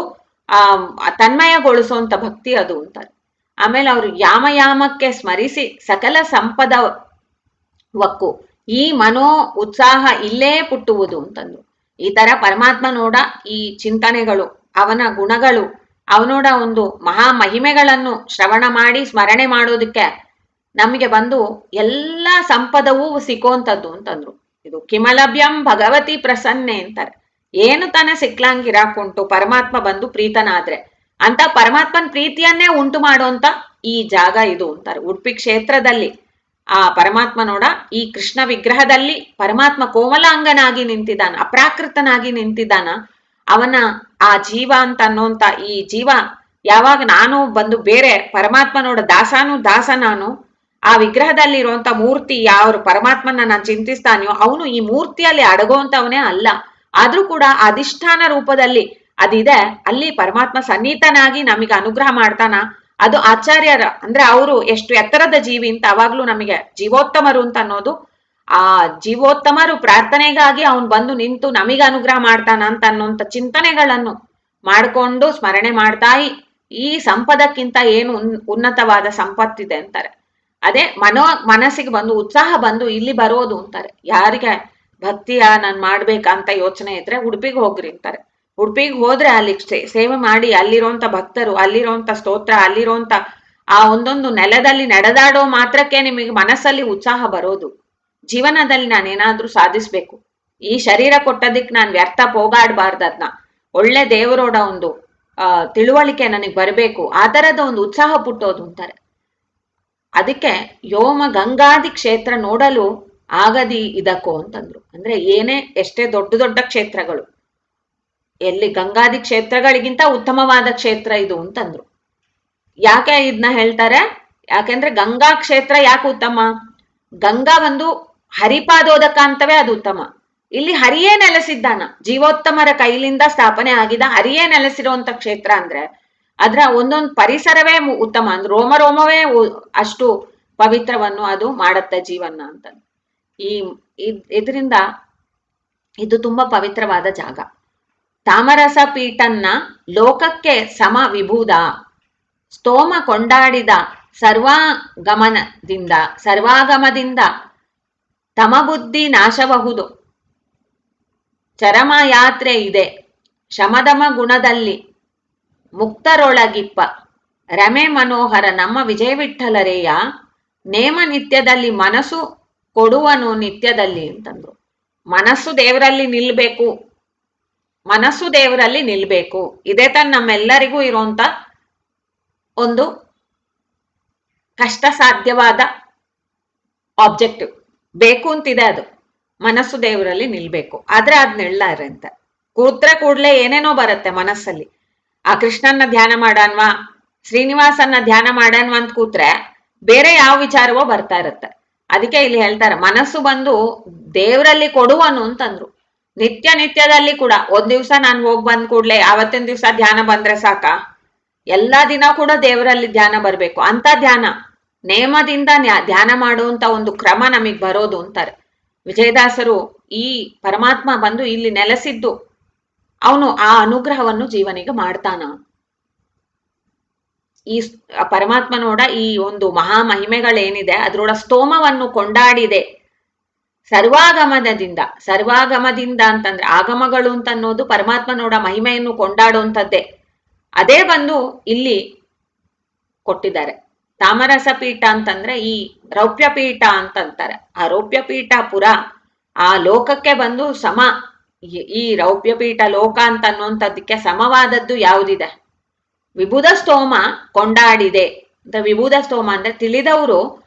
[SPEAKER 1] ತನ್ಮಯಗೊಳಿಸುವಂತ ಭಕ್ತಿ ಅದು ಅಂತಾರೆ. ಆಮೇಲೆ ಅವ್ರು ಯಾಮಯಾಮಕ್ಕೆ ಸ್ಮರಿಸಿ ಸಕಲ ಸಂಪದವಕ್ಕೂ ಈ ಮನೋ ಉತ್ಸಾಹ ಇಲ್ಲೇ ಪುಟ್ಟುವುದು ಅಂತಂದ್ರು. ಈ ತರ ಪರಮಾತ್ಮ ನೋಡ ಈ ಚಿಂತನೆಗಳು, ಅವನ ಗುಣಗಳು, ಅವನೋಡ ಒಂದು ಮಹಾ ಮಹಿಮೆಗಳನ್ನು ಶ್ರವಣ ಮಾಡಿ ಸ್ಮರಣೆ ಮಾಡೋದಕ್ಕೆ ನಮಗೆ ಬಂದು ಎಲ್ಲ ಸಂಪದವೂ ಸಿಕ್ಕುವಂಥದ್ದು ಅಂತಂದ್ರು. ಇದು ಕಿಮಲಭ್ಯಂ ಭಗವತಿ ಪ್ರಸನ್ನೆ ಅಂತಾರೆ. ಏನು ತಾನೇ ಸಿಕ್ಲಂಗಿರಾಕುಂಟು ಪರಮಾತ್ಮ ಬಂದು ಪ್ರೀತನಾದ್ರೆ ಅಂತ ಪರಮಾತ್ಮನ ಪ್ರೀತಿಯನ್ನೇ ಉಂಟು ಮಾಡುವಂತ ಈ ಜಾಗ ಇದು ಅಂತಾರೆ. ಉಡುಪಿ ಕ್ಷೇತ್ರದಲ್ಲಿ ಆ ಪರಮಾತ್ಮ ನೋಡ ಈ ಕೃಷ್ಣ ವಿಗ್ರಹದಲ್ಲಿ ಪರಮಾತ್ಮ ಕೋಮಲಾಂಗನಾಗಿ ನಿಂತಿದ್ದಾನ, ಅಪ್ರಾಕೃತನಾಗಿ ನಿಂತಿದ್ದಾನ. ಅವನ ಆ ಜೀವ ಅಂತ ಅನ್ನೋಂತ ಈ ಜೀವ ಯಾವಾಗ ನಾನು ಬಂದು ಬೇರೆ ಪರಮಾತ್ಮ ನೋಡ ದಾಸಾನು ದಾಸ ನಾನು, ಆ ವಿಗ್ರಹದಲ್ಲಿ ಇರುವಂತ ಮೂರ್ತಿ ಯಾವ ಪರಮಾತ್ಮನ ನಾನು ಚಿಂತಿಸ್ತಾನೆಯೋ ಅವನು ಈ ಮೂರ್ತಿಯಲ್ಲಿ ಅಡಗುವಂತವನೇ ಅಲ್ಲ. ಆದ್ರೂ ಕೂಡ ಅಧಿಷ್ಠಾನ ರೂಪದಲ್ಲಿ ಅದಿದೆ, ಅಲ್ಲಿ ಪರಮಾತ್ಮ ಸನ್ನಿಹಿತನಾಗಿ ನಮಗೆ ಅನುಗ್ರಹ ಮಾಡ್ತಾನ. ಅದು ಆಚಾರ್ಯರ ಅಂದ್ರೆ ಅವರು ಎಷ್ಟು ಎತ್ತರದ ಜೀವಿ ಅಂತ ಅವಾಗ್ಲೂ ನಮಗೆ ಜೀವೋತ್ತಮರು ಅಂತ ಅನ್ನೋದು, ಆ ಜೀವೋತ್ತಮರು ಪ್ರಾರ್ಥನೆಗಾಗಿ ಅವನು ಬಂದು ನಿಂತು ನಮಗೆ ಅನುಗ್ರಹ ಮಾಡ್ತಾನ ಅಂತ ಅನ್ನೋಂಥ ಚಿಂತನೆಗಳನ್ನು ಮಾಡಿಕೊಂಡು ಸ್ಮರಣೆ ಮಾಡ್ತಾ ಈ ಸಂಪದಕ್ಕಿಂತ ಏನು ಉನ್ನತವಾದ ಸಂಪತ್ತಿದೆ ಅಂತಾರೆ. ಅದೇ ಮನಸ್ಸಿಗೆ ಬಂದು ಉತ್ಸಾಹ ಬಂದು ಇಲ್ಲಿ ಬರೋದು ಅಂತಾರೆ. ಯಾರಿಗೆ ಭಕ್ತಿಯ ನಾನು ಮಾಡ್ಬೇಕಂತ ಯೋಚನೆ ಇದ್ರೆ ಉಡುಪಿಗೆ ಹೋಗ್ರಿ ಅಂತಾರೆ. ಉಡುಪಿಗೆ ಹೋದ್ರೆ ಅಲ್ಲಿ ಸೇವೆ ಮಾಡಿ ಅಲ್ಲಿರುವಂತ ಭಕ್ತರು, ಅಲ್ಲಿರುವಂತ ಸ್ತೋತ್ರ, ಅಲ್ಲಿರುವಂತ ಆ ಒಂದೊಂದು ನೆಲದಲ್ಲಿ ನಡೆದಾಡೋ ಮಾತ್ರಕ್ಕೆ ನಿಮಗೆ ಮನಸ್ಸಲ್ಲಿ ಉತ್ಸಾಹ ಬರೋದು. ಜೀವನದಲ್ಲಿ ನಾನೇನಾದ್ರೂ ಸಾಧಿಸ್ಬೇಕು, ಈ ಶರೀರ ಕೊಟ್ಟದಕ್ಕೆ ನಾನು ವ್ಯರ್ಥ ಹೋಗಾಡ್ಬಾರ್ದು, ಅದನ್ನ ಒಳ್ಳೆ ದೇವರೋಡ ಒಂದು ತಿಳುವಳಿಕೆ ನನಗೆ ಬರಬೇಕು, ಆ ತರದ ಒಂದು ಉತ್ಸಾಹ ಪುಟ್ಟೋದು ಅಂತಾರೆ. ಅದಕ್ಕೆ ಯೋಮ ಗಂಗಾದಿ ಕ್ಷೇತ್ರ ನೋಡಲು ಆಗದಿ ಇದಕ್ಕೋ ಅಂತಂದ್ರು. ಅಂದ್ರೆ ಏನೇ ಎಷ್ಟೇ ದೊಡ್ಡ ದೊಡ್ಡ ಕ್ಷೇತ್ರಗಳು, ಎಲ್ಲಿ ಗಂಗಾದಿ ಕ್ಷೇತ್ರಗಳಿಗಿಂತ ಉತ್ತಮವಾದ ಕ್ಷೇತ್ರ ಇದು ಅಂತಂದ್ರು. ಯಾಕೆ ಇದನ್ನ ಹೇಳ್ತಾರೆ? ಯಾಕೆಂದ್ರೆ ಗಂಗಾ ಕ್ಷೇತ್ರ ಯಾಕೆ ಉತ್ತಮ? ಗಂಗಾ ಒಂದು ಹರಿಪಾದೋದಕ ಅಂತವೇ ಅದು ಉತ್ತಮ. ಇಲ್ಲಿ ಹರಿಯೇ ನೆಲೆಸಿದ್ದಾನ, ಜೀವೋತ್ತಮರ ಕೈಲಿಂದ ಸ್ಥಾಪನೆ ಆಗಿದ ಹರಿಯೇ ನೆಲೆಸಿರುವಂತ ಕ್ಷೇತ್ರ ಅಂದ್ರೆ ಅದ್ರ ಒಂದೊಂದು ಪರಿಸರವೇ ಉತ್ತಮ. ಅಂದ್ರೆ ರೋಮ ರೋಮವೇ ಅಷ್ಟು ಪವಿತ್ರವನ್ನು ಅದು ಮಾಡತ್ತೆ ಜೀವನ ಅಂತ. ಇದರಿಂದ ಇದು ತುಂಬಾ ಪವಿತ್ರವಾದ ಜಾಗ. ತಾಮರಸ ಪೀಠನ್ನ ಲೋಕಕ್ಕೆ ಸಮ ವಿಭೂದ ಸ್ತೋಮ ಕೊಂಡಾಡಿದ ಸರ್ವಾಗಮದಿಂದ ತಮಬುದ್ಧಿ ನಾಶಬಹುದು. ಚರಮ ಯಾತ್ರೆ ಇದೆ ಶಮದಮ ಗುಣದಲ್ಲಿ ಮುಕ್ತರೊಳಗಿಪ್ಪ ರಮೆ ಮನೋಹರ ನಮ್ಮ ವಿಜಯವಿಠಲರೇಯ ನೇಮ ನಿತ್ಯದಲ್ಲಿ ಮನಸ್ಸು ಕೊಡುವನು ನಿತ್ಯದಲ್ಲಿ ಅಂತಂದ್ರು. ಮನಸ್ಸು ದೇವರಲ್ಲಿ ನಿಲ್ಬೇಕು, ಮನಸ್ಸು ದೇವರಲ್ಲಿ ನಿಲ್ಬೇಕು. ಇದೇ ತನ್ನ ನಮ್ಮೆಲ್ಲರಿಗೂ ಇರುವಂತ ಒಂದು ಕಷ್ಟ ಸಾಧ್ಯವಾದ ಆಬ್ಜೆಕ್ಟಿವ್. ಬೇಕು ಅಂತಿದೆ ಅದು, ಮನಸ್ಸು ದೇವರಲ್ಲಿ ನಿಲ್ಬೇಕು. ಆದ್ರೆ ಅದ್ ನಿಲ್ಲಾರೆ ಅಂತ ಕೂಡ್ಲೆ ಏನೇನೋ ಬರುತ್ತೆ ಮನಸ್ಸಲ್ಲಿ. ಆ ಕೃಷ್ಣನ್ನ ಧ್ಯಾನ ಮಾಡನ್ವಾ, ಶ್ರೀನಿವಾಸನ್ನ ಧ್ಯಾನ ಮಾಡನ್ವಾ ಅಂತ ಕೂತ್ರೆ ಬೇರೆ ಯಾವ ವಿಚಾರವೋ ಬರ್ತಾ ಇರುತ್ತೆ. ಅದಕ್ಕೆ ಇಲ್ಲಿ ಹೇಳ್ತಾರೆ ಮನಸ್ಸು ಬಂದು ದೇವರಲ್ಲಿ ಕೊಡುವನು ಅಂತಂದ್ರು. ನಿತ್ಯದಲ್ಲಿ ಕೂಡ ಒಂದ್ ದಿವ್ಸ ನಾನು ಹೋಗಿ ಬಂದ್ ಕೂಡ್ಲೆ ಆವತ್ತಿನ ದಿವ್ಸ ಧ್ಯಾನ ಬಂದ್ರೆ ಸಾಕ? ಎಲ್ಲಾ ದಿನ ಕೂಡ ದೇವರಲ್ಲಿ ಧ್ಯಾನ ಬರ್ಬೇಕು. ಅಂತ ಧ್ಯಾನ ನೇಮದಿಂದ ಧ್ಯಾನ ಮಾಡುವಂತ ಒಂದು ಕ್ರಮ ನಮಗ್ ಬರೋದು ಅಂತಾರೆ ವಿಜಯದಾಸರು. ಈ ಪರಮಾತ್ಮ ಬಂದು ಇಲ್ಲಿ ನೆಲೆಸಿದ್ದು ಅವನು ಆ ಅನುಗ್ರಹವನ್ನು ಜೀವನಿಗೆ ಮಾಡ್ತಾನ. ಈ ಪರಮಾತ್ಮ ನೋಡ ಈ ಒಂದು ಮಹಾ ಮಹಿಮೆಗಳೇನಿದೆ ಅದ್ರೊಳ ಸ್ತೋಮವನ್ನು ಕೊಂಡಾಡಿದೆ ಸರ್ವಾಗಮದಿಂದ ಅಂತಂದ್ರೆ ಆಗಮಗಳು ಅಂತ ಅನ್ನೋದು ಪರಮಾತ್ಮ ನೋಡ ಮಹಿಮೆಯನ್ನು ಕೊಂಡಾಡುವಂಥದ್ದೇ. ಅದೇ ಬಂದು ಇಲ್ಲಿ ಕೊಟ್ಟಿದ್ದಾರೆ. ತಾಮರಸ ಪೀಠ ಅಂತಂದ್ರೆ ಈ ರೌಪ್ಯ ಪೀಠ ಅಂತಂತಾರೆ. ಆ ರೌಪ್ಯ ಪೀಠ ಪುರ ಆ ಲೋಕಕ್ಕೆ ಬಂದು ಸಮ. ಈ ರೌಪ್ಯ ಪೀಠ ಲೋಕ ಅಂತ ಅನ್ನುವಂಥದ್ದಕ್ಕೆ ಸಮವಾದದ್ದು ಯಾವುದಿದೆ? ವಿಭುಧ ಸ್ತೋಮ ಕೊಂಡಾಡಿದೆ ಅಂತ. ವಿಭುಧ ಸ್ತೋಮ ಅಂದ್ರೆ ತಿಳಿದವರು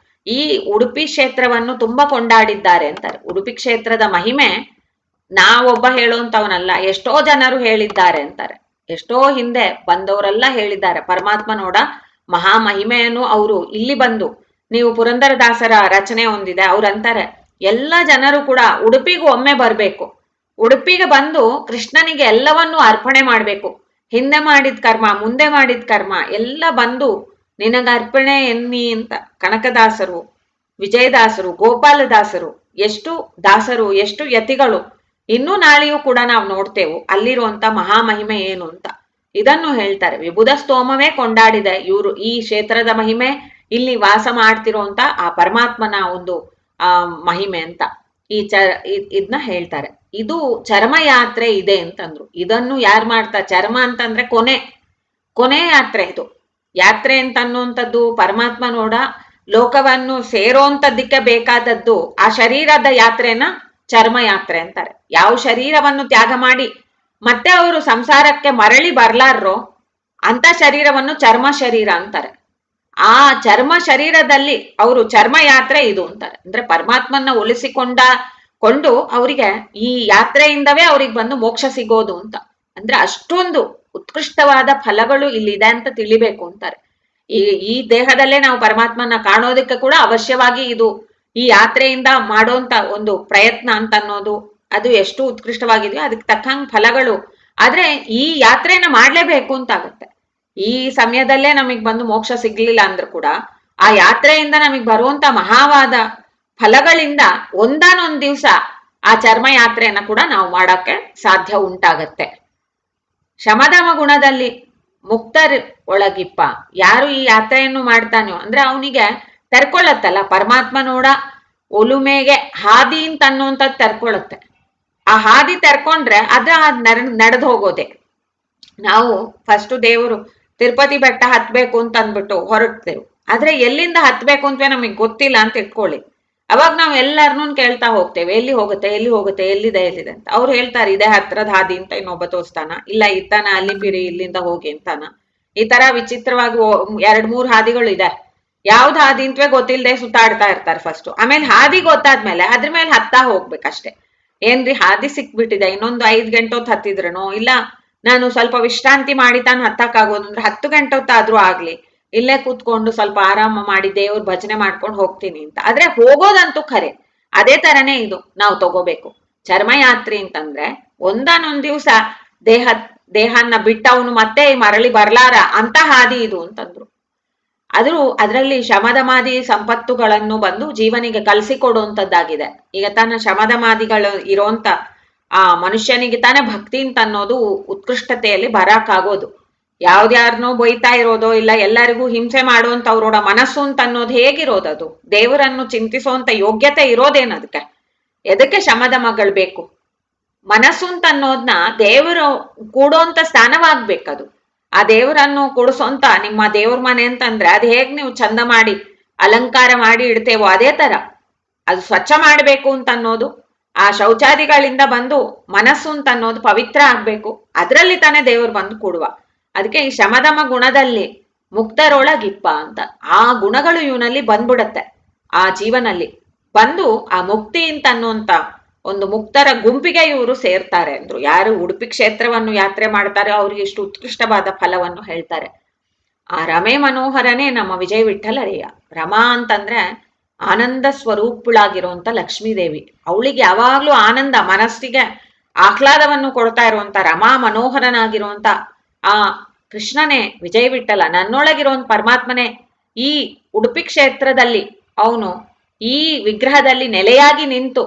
[SPEAKER 1] ಈ ಉಡುಪಿ ಕ್ಷೇತ್ರವನ್ನು ತುಂಬಾ ಕೊಂಡಾಡಿದ್ದಾರೆ ಅಂತಾರೆ. ಉಡುಪಿ ಕ್ಷೇತ್ರದ ಮಹಿಮೆ ನಾವೊಬ್ಬ ಹೇಳುವಂತವನಲ್ಲ, ಎಷ್ಟೋ ಜನರು ಹೇಳಿದ್ದಾರೆ ಅಂತಾರೆ. ಎಷ್ಟೋ ಹಿಂದೆ ಬಂದವರೆಲ್ಲ ಹೇಳಿದ್ದಾರೆ ಪರಮಾತ್ಮ ನೋಡ ಮಹಾ ಮಹಿಮೆಯನ್ನು. ಅವರು ಇಲ್ಲಿ ಬಂದು ನೀವು ಪುರಂದರದಾಸರ ರಚನೆ ಹೊಂದಿದೆ, ಅವ್ರಂತಾರೆ ಎಲ್ಲ ಜನರು ಕೂಡ ಉಡುಪಿಗೂ ಒಮ್ಮೆ ಬರ್ಬೇಕು, ಉಡುಪಿಗೆ ಬಂದು ಕೃಷ್ಣನಿಗೆ ಎಲ್ಲವನ್ನೂ ಅರ್ಪಣೆ ಮಾಡ್ಬೇಕು. ಹಿಂದೆ ಮಾಡಿದ ಕರ್ಮ, ಮುಂದೆ ಮಾಡಿದ ಕರ್ಮ ಎಲ್ಲ ಬಂದು ನಿನಗ ಅರ್ಪಣೆ ಎನ್ನಿ ಅಂತ ಕನಕದಾಸರು, ವಿಜಯದಾಸರು, ಗೋಪಾಲದಾಸರು, ಎಷ್ಟು ದಾಸರು, ಎಷ್ಟು ಯತಿಗಳು ಇನ್ನೂ ನಾಳೆಯೂ ಕೂಡ ನಾವು ನೋಡ್ತೇವೆ ಅಲ್ಲಿರುವಂತ ಮಹಾಮಹಿಮೆ ಏನು ಅಂತ. ಇದನ್ನು ಹೇಳ್ತಾರೆ. ವಿಭುಧ ಸ್ತೋಮವೇ ಕೊಂಡಾಡಿದೆ ಇವರು ಈ ಕ್ಷೇತ್ರದ ಮಹಿಮೆ, ಇಲ್ಲಿ ವಾಸ ಮಾಡ್ತಿರುವಂತ ಆ ಪರಮಾತ್ಮನ ಒಂದು ಮಹಿಮೆ ಅಂತ ಇದನ್ನ ಹೇಳ್ತಾರೆ. ಇದು ಚರ್ಮ ಯಾತ್ರೆ ಇದೆ ಅಂತಂದ್ರು. ಇದನ್ನು ಯಾರು ಮಾಡ್ತಾರೆ? ಚರ್ಮ ಅಂತಂದ್ರೆ ಕೊನೆ ಯಾತ್ರೆ. ಇದು ಯಾತ್ರೆ ಅಂತ ಅನ್ನುವಂಥದ್ದು ಪರಮಾತ್ಮ ನೋಡ ಲೋಕವನ್ನು ಸೇರೋಂಥದ್ದಕ್ಕೆ ಬೇಕಾದದ್ದು ಆ ಶರೀರದ ಯಾತ್ರೆನ ಚರ್ಮ ಯಾತ್ರೆ ಅಂತಾರೆ. ಯಾವ ಶರೀರವನ್ನು ತ್ಯಾಗ ಮಾಡಿ ಮತ್ತೆ ಅವರು ಸಂಸಾರಕ್ಕೆ ಮರಳಿ ಬರ್ಲಾರ್ರೋ ಅಂತ ಶರೀರವನ್ನು ಚರ್ಮ ಶರೀರ ಅಂತಾರೆ. ಆ ಚರ್ಮ ಶರೀರದಲ್ಲಿ ಅವರು ಚರ್ಮ ಯಾತ್ರೆ ಇದು ಅಂತಾರೆ. ಅಂದ್ರೆ ಪರಮಾತ್ಮನ ಕೊಂಡು ಅವರಿಗೆ ಈ ಯಾತ್ರೆಯಿಂದವೇ ಅವ್ರಿಗೆ ಬಂದು ಮೋಕ್ಷ ಸಿಗೋದು ಅಂತ. ಅಂದ್ರೆ ಅಷ್ಟೊಂದು ಉತ್ಕೃಷ್ಟವಾದ ಫಲಗಳು ಇಲ್ಲಿದೆ ಅಂತ ತಿಳಿಬೇಕು ಅಂತಾರೆ. ಈ ಈ ದೇಹದಲ್ಲೇ ನಾವು ಪರಮಾತ್ಮನ ಕಾಣೋದಕ್ಕೆ ಕೂಡ ಅವಶ್ಯವಾಗಿ ಇದು ಈ ಯಾತ್ರೆಯಿಂದ ಮಾಡೋಂತ ಒಂದು ಪ್ರಯತ್ನ ಅಂತ ಅನ್ನೋದು ಅದು ಎಷ್ಟು ಉತ್ಕೃಷ್ಟವಾಗಿದೆಯೋ ಅದಕ್ಕೆ ತಕ್ಕಂಗೆ ಫಲಗಳು. ಆದ್ರೆ ಈ ಯಾತ್ರೆನ ಮಾಡ್ಲೇಬೇಕು ಅಂತ ಆಗುತ್ತೆ. ಈ ಸಮಯದಲ್ಲೇ ನಮಗ್ ಬಂದು ಮೋಕ್ಷ ಸಿಗ್ಲಿಲ್ಲ ಅಂದ್ರೂ ಕೂಡ ಆ ಯಾತ್ರೆಯಿಂದ ನಮಗ್ ಬರುವಂತ ಮಹಾವಾದ ಫಲಗಳಿಂದ ಒಂದಾನೊಂದ್ ದಿವ್ಸ ಆ ಚರ್ಮ ಯಾತ್ರೆಯನ್ನ ಕೂಡ ನಾವು ಮಾಡಕ್ಕೆ ಸಾಧ್ಯ ಉಂಟಾಗತ್ತೆ. ಶಮದಮ ಗುಣದಲ್ಲಿ ಮುಕ್ತರ ಒಳಗಿಪ್ಪ ಯಾರು ಈ ಯಾತ್ರೆಯನ್ನು ಮಾಡ್ತಾನೋ ಅಂದ್ರೆ ಅವನಿಗೆ ತೆರ್ಕೊಳ್ಳತ್ತಲ್ಲ ಪರಮಾತ್ಮ ನೋಡ ಒಲುಮೆಗೆ ಹಾದಿ ಅಂತ ಅನ್ನೋಂಥದ್ದು ತೆರ್ಕೊಳ್ಳುತ್ತೆ. ಆ ಹಾದಿ ತೆರ್ಕೊಂಡ್ರೆ ಅದ ನಡೆದು ಹೋಗೋದೆ. ನಾವು ಫಸ್ಟ್ ದೇವರು ತಿರುಪತಿ ಬೆಟ್ಟ ಹತ್ಬೇಕು ಅಂತ ಅಂದ್ಬಿಟ್ಟು ಹೊರಡ್ತೇವೆ. ಆದ್ರೆ ಎಲ್ಲಿಂದ ಹತ್ಬೇಕು ಅಂತ ನಮಗ್ ಗೊತ್ತಿಲ್ಲ ಅಂತ ಇಟ್ಕೊಳ್ಳಿ. ಅವಾಗ ನಾವು ಎಲ್ಲರನ್ನೂ ಕೇಳ್ತಾ ಹೋಗ್ತೇವೆ, ಎಲ್ಲಿ ಹೋಗುತ್ತೆ ಎಲ್ಲಿ ಹೋಗುತ್ತೆ ಎಲ್ಲಿದೆ ಅಂತ. ಅವ್ರು ಹೇಳ್ತಾರೆ ಇದೇ ಹತ್ರದ ಹಾದಿ ಅಂತ ಇನ್ನೊಬ್ಬ ತೋರಿಸ್ತಾನ, ಇಲ್ಲ ಇತ್ತಾನ ಅಲ್ಲಿ ಬಿರಿ ಇಲ್ಲಿಂದ ಹೋಗಿ ಅಂತಾನ. ಈ ತರ ವಿಚಿತ್ರವಾಗಿ 2-3 ಹಾದಿಗಳು ಇದೆ. ಯಾವ್ದು ಹಾದಿ ಅಂತವೇ ಗೊತ್ತಿಲ್ಲದೆ ಸುತ್ತಾಡ್ತಾ ಇರ್ತಾರೆ ಫಸ್ಟ್. ಆಮೇಲೆ ಹಾದಿ ಗೊತ್ತಾದ್ಮೇಲೆ ಅದ್ರ ಮೇಲೆ ಹತ್ತಾ ಹೋಗ್ಬೇಕಷ್ಟೆ. ಏನ್ರಿ ಹಾದಿ ಸಿಕ್ಬಿಟ್ಟಿದೆ, ಇನ್ನೊಂದು 5 ಗಂಟೆ ಹೊತ್ತು ಹತ್ತಿದ್ರನೋ, ಇಲ್ಲ ನಾನು ಸ್ವಲ್ಪ ವಿಶ್ರಾಂತಿ ಮಾಡಿ ತಾನು ಹತ್ತಕ್ಕಾಗೋದು ಅಂದ್ರೆ 10 ಗಂಟೆ ಹೊತ್ತಾದ್ರೂ ಆಗ್ಲಿ ಇಲ್ಲೇ ಕೂತ್ಕೊಂಡು ಸ್ವಲ್ಪ ಆರಾಮ ಮಾಡಿ ದೇವ್ರ ಭಜನೆ ಮಾಡ್ಕೊಂಡು ಹೋಗ್ತೀನಿ ಅಂತ. ಆದ್ರೆ ಹೋಗೋದಂತೂ ಖರೆ. ಅದೇ ತರನೇ ಇದು ನಾವು ತಗೋಬೇಕು. ಚರ್ಮಯಾತ್ರೆ ಅಂತಂದ್ರೆ ಒಂದಾನೊಂದ್ ದಿವ್ಸ ದೇಹನ್ನ ಬಿಟ್ಟ ಅವನು ಮತ್ತೆ ಮರಳಿ ಬರ್ಲಾರ ಅಂತ ಹಾದಿ ಇದು ಅಂತಂದ್ರು. ಅದರಲ್ಲಿ ಶಮದಮಾದಿ ಸಂಪತ್ತುಗಳನ್ನು ಬಂದು ಜೀವನಿಗೆ ಕಲಿಸಿಕೊಡುವಂತದ್ದಾಗಿದೆ. ಈಗ ತನ್ನ ಶಮದಮಾದಿಗಳು ಇರೋಂತ ಆ ಮನುಷ್ಯನಿಗೆ ತಾನೇ ಭಕ್ತಿ ಅಂತ ಅನ್ನೋದು ಉತ್ಕೃಷ್ಟತೆಯಲ್ಲಿ ಬರಾಕಾಗೋದು. ಯಾವ್ದ್ಯಾರನೋ ಬೈತಾ ಇರೋದೋ ಇಲ್ಲ ಎಲ್ಲರಿಗೂ ಹಿಂಸೆ ಮಾಡುವಂತವ್ರೋಡ ಮನಸ್ಸು ಅಂತ ಅನ್ನೋದು ಹೇಗಿರೋದದು? ದೇವರನ್ನು ಚಿಂತಿಸುವಂತ ಯೋಗ್ಯತೆ ಇರೋದೇನದಕ್ಕೆ? ಎದಕ್ಕೆ ಶಮದಮಗಳು ಬೇಕು? ಮನಸ್ಸು ಅಂತ ಅನ್ನೋದ್ನ ದೇವರು ಕೂಡೋಂತ ಸ್ಥಾನವಾಗ್ಬೇಕದು. ಆ ದೇವರನ್ನು ಕೂಡಿಸೋಂತ ನಿಮ್ಮ ದೇವ್ರ ಮನೆ ಅಂತಂದ್ರೆ ಅದ್ ಹೇಗ್ ನೀವು ಚಂದ ಮಾಡಿ ಅಲಂಕಾರ ಮಾಡಿ ಇಡ್ತೇವೋ ಅದೇ ತರ ಅದು ಸ್ವಚ್ಛ ಮಾಡ್ಬೇಕು ಅಂತ ಅನ್ನೋದು. ಆ ಶೌಚಾದಿಗಳಿಂದ ಬಂದು ಮನಸ್ಸು ಅಂತ ಅನ್ನೋದು ಪವಿತ್ರ ಆಗ್ಬೇಕು. ಅದ್ರಲ್ಲಿ ತಾನೇ ದೇವರು ಬಂದು ಕೂಡುವ. ಅದಕ್ಕೆ ಈ ಶಮದಮ ಗುಣದಲ್ಲಿ ಮುಕ್ತರೊಳಗಿಪ್ಪ ಅಂತ ಆ ಗುಣಗಳು ಇವನಲ್ಲಿ ಬಂದ್ಬಿಡತ್ತೆ. ಆ ಜೀವನಲ್ಲಿ ಬಂದು ಆ ಮುಕ್ತಿ ಅಂತ ಅನ್ನುವಂತ ಒಂದು ಮುಕ್ತರ ಗುಂಪಿಗೆ ಇವರು ಸೇರ್ತಾರೆ ಅಂದ್ರು. ಯಾರು ಉಡುಪಿ ಕ್ಷೇತ್ರವನ್ನು ಯಾತ್ರೆ ಮಾಡ್ತಾರೆ ಅವ್ರಿಗೆ ಇಷ್ಟು ಉತ್ಕೃಷ್ಟವಾದ ಫಲವನ್ನು ಹೇಳ್ತಾರೆ. ಆ ರಮೆ ಮನೋಹರನೇ ನಮ್ಮ ವಿಜಯ ವಿಠಲರಯ್ಯ. ರಮಾ ಅಂತಂದ್ರೆ ಆನಂದ ಸ್ವರೂಪಳಾಗಿರುವಂತ ಲಕ್ಷ್ಮೀದೇವಿ. ಅವಳಿಗೆ ಯಾವಾಗ್ಲೂ ಆನಂದ, ಮನಸ್ಸಿಗೆ ಆಹ್ಲಾದವನ್ನು ಕೊಡ್ತಾ ಇರುವಂತ ರಮಾ ಮನೋಹರನಾಗಿರುವಂತ ಆ ಕೃಷ್ಣನೇ ವಿಜಯ ವಿಠಲ. ನನ್ನೊಳಗಿರುವಂತ ಪರಮಾತ್ಮನೇ ಈ ಉಡುಪಿ ಕ್ಷೇತ್ರದಲ್ಲಿ ಅವನು ಈ ವಿಗ್ರಹದಲ್ಲಿ ನೆಲೆಯಾಗಿ ನಿಂತು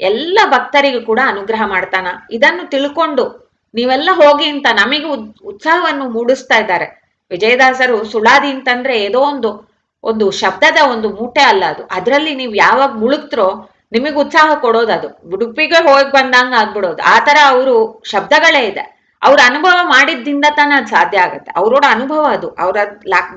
[SPEAKER 1] ಎಲ್ಲ ಭಕ್ತರಿಗೂ ಕೂಡ ಅನುಗ್ರಹ ಮಾಡ್ತಾನ. ಇದನ್ನು ತಿಳ್ಕೊಂಡು ನೀವೆಲ್ಲ ಹೋಗಿ ಅಂತ ನಮಗೆ ಉತ್ಸಾಹವನ್ನು ಮೂಡಿಸ್ತಾ ಇದ್ದಾರೆ. ವಿಜಯದಾಸರು ಸುಳಾದಿ ಅಂತಂದ್ರೆ ಏದೋ ಒಂದು ಶಬ್ದದ ಒಂದು ಮೂಟೆ ಅಲ್ಲ ಅದು. ಅದರಲ್ಲಿ ನೀವು ಯಾವಾಗ ಮುಳುಗ್ತ್ರೋ ನಿಮಗೆ ಉತ್ಸಾಹ ಕೊಡೋದು ಅದು. ಉಡುಪಿಗೆ ಹೋಗಿ ಬಂದಂಗ ಆಗ್ಬಿಡೋದು. ಆ ತರ ಅವರು ಶಬ್ದಗಳೇ ಇದೆ. ಅವ್ರ ಅನುಭವ ಮಾಡಿದ್ದಿಂದ ತಾನೇ ಅದು ಸಾಧ್ಯ ಆಗತ್ತೆ. ಅವರೋಡ ಅನುಭವ ಅದು. ಅವ್ರ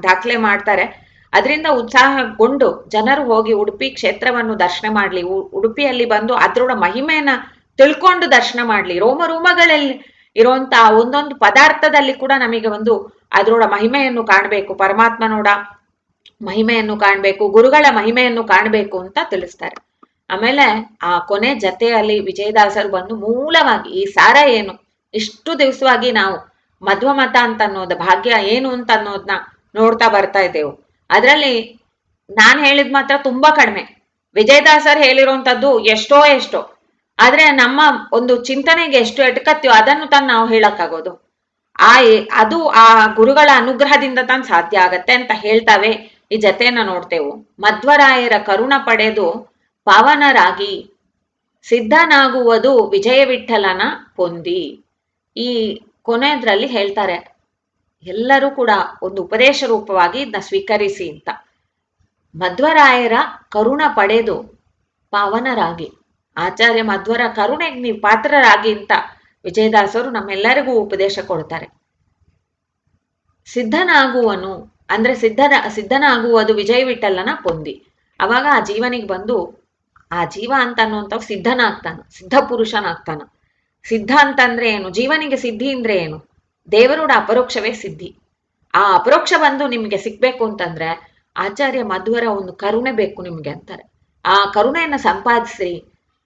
[SPEAKER 1] ದಾಖಲೆ ಮಾಡ್ತಾರೆ. ಅದರಿಂದ ಉತ್ಸಾಹಗೊಂಡು ಜನರು ಹೋಗಿ ಉಡುಪಿ ಕ್ಷೇತ್ರವನ್ನು ದರ್ಶನ ಮಾಡ್ಲಿ, ಉಡುಪಿಯಲ್ಲಿ ಬಂದು ಅದ್ರೋಡ ಮಹಿಮೆಯನ್ನ ತಿಳ್ಕೊಂಡು ದರ್ಶನ ಮಾಡ್ಲಿ. ರೋಮಗಳಲ್ಲಿ ಇರುವಂತ ಒಂದೊಂದು ಪದಾರ್ಥದಲ್ಲಿ ಕೂಡ ನಮಗೆ ಒಂದು ಅದ್ರೋಡ ಮಹಿಮೆಯನ್ನು ಕಾಣಬೇಕು, ಪರಮಾತ್ಮನೋಡ ಮಹಿಮೆಯನ್ನು ಕಾಣಬೇಕು, ಗುರುಗಳ ಮಹಿಮೆಯನ್ನು ಕಾಣಬೇಕು ಅಂತ ತಿಳಿಸ್ತಾರೆ. ಆಮೇಲೆ ಆ ಕೊನೆ ಜತೆಯಲ್ಲಿ ವಿಜಯದಾಸರು ಬಂದು ಮೂಲವಾಗಿ ಈ ಸಾರ ಏನು, ಇಷ್ಟು ದಿವಸವಾಗಿ ನಾವು ಮಧ್ವಮತ ಅಂತ ಅನ್ನೋದು ಭಾಗ್ಯ ಏನು ಅಂತ ಅನ್ನೋದನ್ನ ನೋಡ್ತಾ ಬರ್ತಾ ಇದ್ದೇವು. ಅದರಲ್ಲಿ ನಾನ್ ಹೇಳಿದ್ ಮಾತ್ರ ತುಂಬಾ ಕಡಿಮೆ. ವಿಜಯದಾಸರು ಹೇಳಿರುವಂತದ್ದು ಎಷ್ಟೋ. ಆದ್ರೆ ನಮ್ಮ ಒಂದು ಚಿಂತನೆಗೆ ಎಷ್ಟು ಎಟಕತ್ತೀವೋ ಅದನ್ನು ತಾನು ನಾವು ಹೇಳಕ್ಕಾಗೋದು. ಅದು ಆ ಗುರುಗಳ ಅನುಗ್ರಹದಿಂದ ತಾನು ಸಾಧ್ಯ ಆಗತ್ತೆ ಅಂತ ಹೇಳ್ತಾವೆ. ಈ ಜತೆಯನ್ನ ನೋಡ್ತೇವು. ಮಧ್ವರಾಯರ ಕರುಣ ಪಡೆದು ಪಾವನರಾಗಿ ಸಿದ್ಧನಾಗುವುದು ವಿಜಯ ವಿಠಲನ ಪೊಂದಿ. ಈ ಕೊನೆಯದ್ರಲ್ಲಿ ಹೇಳ್ತಾರೆ ಎಲ್ಲರೂ ಕೂಡ ಒಂದು ಉಪದೇಶ ರೂಪವಾಗಿ ಇದನ್ನ ಸ್ವೀಕರಿಸಿ ಅಂತ. ಮಧ್ವರಾಯರ ಕರುಣ ಪಡೆದು ಪಾವನರಾಗಿ, ಆಚಾರ್ಯ ಮಧ್ವರ ಕರುಣೆಗೆ ನೀವು ಪಾತ್ರರಾಗಿ ಅಂತ ವಿಜಯದಾಸರು ನಮ್ಮೆಲ್ಲರಿಗೂ ಉಪದೇಶ ಕೊಡ್ತಾರೆ. ಸಿದ್ಧನಾಗುವನು ಅಂದ್ರೆ ಸಿದ್ಧನಾಗುವುದು ವಿಜಯ ವಿಠಲನ ಪೊಂದಿ. ಅವಾಗ ಆ ಜೀವನಿಗೆ ಬಂದು ಆ ಜೀವ ಅಂತ ಅನ್ನುವಂಥ ಸಿದ್ಧನಾಗ್ತಾನ, ಸಿದ್ಧ ಪುರುಷನಾಗ್ತಾನ. ಸಿದ್ಧ ಅಂತಂದ್ರೆ ಏನು? ಜೀವನಿಗೆ ಸಿದ್ಧಿ ಅಂದ್ರೆ ಏನು? ದೇವರೋಡ ಅಪರೋಕ್ಷವೇ ಸಿದ್ಧಿ. ಆ ಅಪರೋಕ್ಷ ಬಂದು ನಿಮ್ಗೆ ಸಿಗ್ಬೇಕು ಅಂತಂದ್ರೆ ಆಚಾರ್ಯ ಮಧ್ವರ ಒಂದು ಕರುಣೆ ಬೇಕು ನಿಮ್ಗೆ ಅಂತಾರೆ. ಆ ಕರುಣೆಯನ್ನ ಸಂಪಾದಿಸಿ,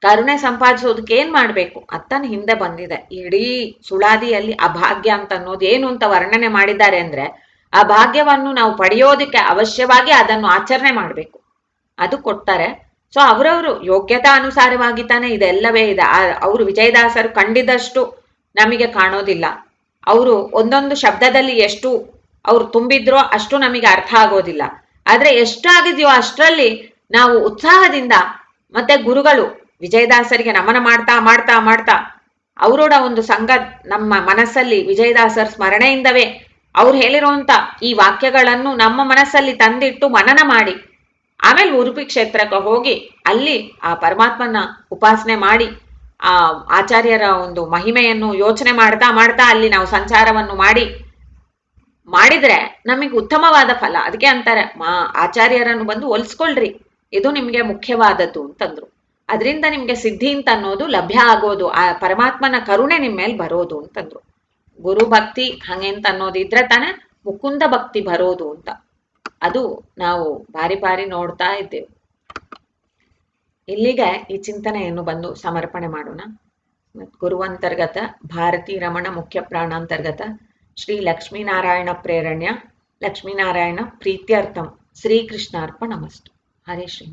[SPEAKER 1] ಕರುಣೆ ಸಂಪಾದಿಸೋದಕ್ಕೆ ಏನ್ ಮಾಡ್ಬೇಕು ಅತ್ತನ ಹಿಂದೆ ಬಂದಿದೆ. ಇಡೀ ಸುಳಾದಿಯಲ್ಲಿ ಅಭಾಗ್ಯ ಅಂತ ಅನ್ನೋದು ಏನು ಅಂತ ವರ್ಣನೆ ಮಾಡಿದ್ದಾರೆ ಅಂದ್ರೆ, ಆ ಭಾಗ್ಯವನ್ನು ನಾವು ಪಡೆಯೋದಕ್ಕೆ ಅವಶ್ಯವಾಗಿ ಅದನ್ನು ಆಚರಣೆ ಮಾಡಬೇಕು, ಅದು ಕೊಡ್ತಾರೆ. ಸೊ ಅವರವರು ಯೋಗ್ಯತಾ ಅನುಸಾರವಾಗಿ ತಾನೇ ಇದೆಲ್ಲವೇ ಇದೆ. ಅವರು ವಿಜಯದಾಸರು ಕಂಡಿದಷ್ಟು ನಮಗೆ ಕಾಣೋದಿಲ್ಲ. ಅವರು ಒಂದೊಂದು ಶಬ್ದದಲ್ಲಿ ಎಷ್ಟು ಅವ್ರು ತುಂಬಿದ್ರೋ ಅಷ್ಟು ನಮಗೆ ಅರ್ಥ ಆಗೋದಿಲ್ಲ. ಆದ್ರೆ ಎಷ್ಟಾಗಿದೆಯೋ ಅಷ್ಟರಲ್ಲಿ ನಾವು ಉತ್ಸಾಹದಿಂದ, ಮತ್ತೆ ಗುರುಗಳು ವಿಜಯದಾಸರಿಗೆ ನಮನ ಮಾಡ್ತಾ ಮಾಡ್ತಾ ಮಾಡ್ತಾ ಅವರೋಡ ಒಂದು ಸಂಘ ನಮ್ಮ ಮನಸ್ಸಲ್ಲಿ ವಿಜಯದಾಸರ ಸ್ಮರಣೆಯಿಂದವೇ ಅವ್ರು ಹೇಳಿರುವಂತ ಈ ವಾಕ್ಯಗಳನ್ನು ನಮ್ಮ ಮನಸ್ಸಲ್ಲಿ ತಂದಿಟ್ಟು ಮನನ ಮಾಡಿ, ಆಮೇಲೆ ಉಡುಪಿ ಕ್ಷೇತ್ರಕ್ಕೆ ಹೋಗಿ ಅಲ್ಲಿ ಆ ಪರಮಾತ್ಮನ ಉಪಾಸನೆ ಮಾಡಿ ಆ ಆಚಾರ್ಯರ ಒಂದು ಮಹಿಮೆಯನ್ನು ಯೋಚನೆ ಮಾಡ್ತಾ ಮಾಡ್ತಾ ಅಲ್ಲಿ ನಾವು ಸಂಚಾರವನ್ನು ಮಾಡಿದ್ರೆ ನಮಗೆ ಉತ್ತಮವಾದ ಫಲ. ಅದಕ್ಕೆ ಅಂತಾರೆ ಆಚಾರ್ಯರನ್ನು ಬಂದು ಹೋಲಿಸ್ಕೊಳ್ರಿ, ಇದು ನಿಮ್ಗೆ ಮುಖ್ಯವಾದದ್ದು ಅಂತಂದ್ರು. ಅದರಿಂದ ನಿಮ್ಗೆ ಸಿದ್ಧಿ ಅಂತ ಅನ್ನೋದು ಲಭ್ಯ ಆಗೋದು, ಆ ಪರಮಾತ್ಮನ ಕರುಣೆ ನಿಮ್ಮ ಮೇಲೆ ಬರೋದು ಅಂತಂದ್ರು. ಗುರು ಭಕ್ತಿ ಹಂಗೆಂತ ಅನ್ನೋದಿದ್ರೆ ತಾನೆ ಮುಕುಂದ ಭಕ್ತಿ ಬರೋದು ಅಂತ. ಅದು ನಾವು ಬಾರಿ ಬಾರಿ ನೋಡ್ತಾ ಇದ್ದೇವೆ. ಇಲ್ಲಿಗೆ ಈ ಚಿಂತನೆಯನ್ನು ಬಂದು ಸಮರ್ಪಣೆ ಮಾಡೋಣ. ಗುರುವಂತರ್ಗತ ಭಾರತೀ ರಮಣ ಮುಖ್ಯ ಪ್ರಾಣಾಂತರ್ಗತ ಶ್ರೀ ಲಕ್ಷ್ಮೀನಾರಾಯಣ ಪ್ರೇರಣ್ಯ ಲಕ್ಷ್ಮೀನಾರಾಯಣ ಪ್ರೀತ್ಯರ್ಥಂ ಶ್ರೀಕೃಷ್ಣಾರ್ಪಣಮಸ್ತು. ಹರೇ ಶ್ರೀ.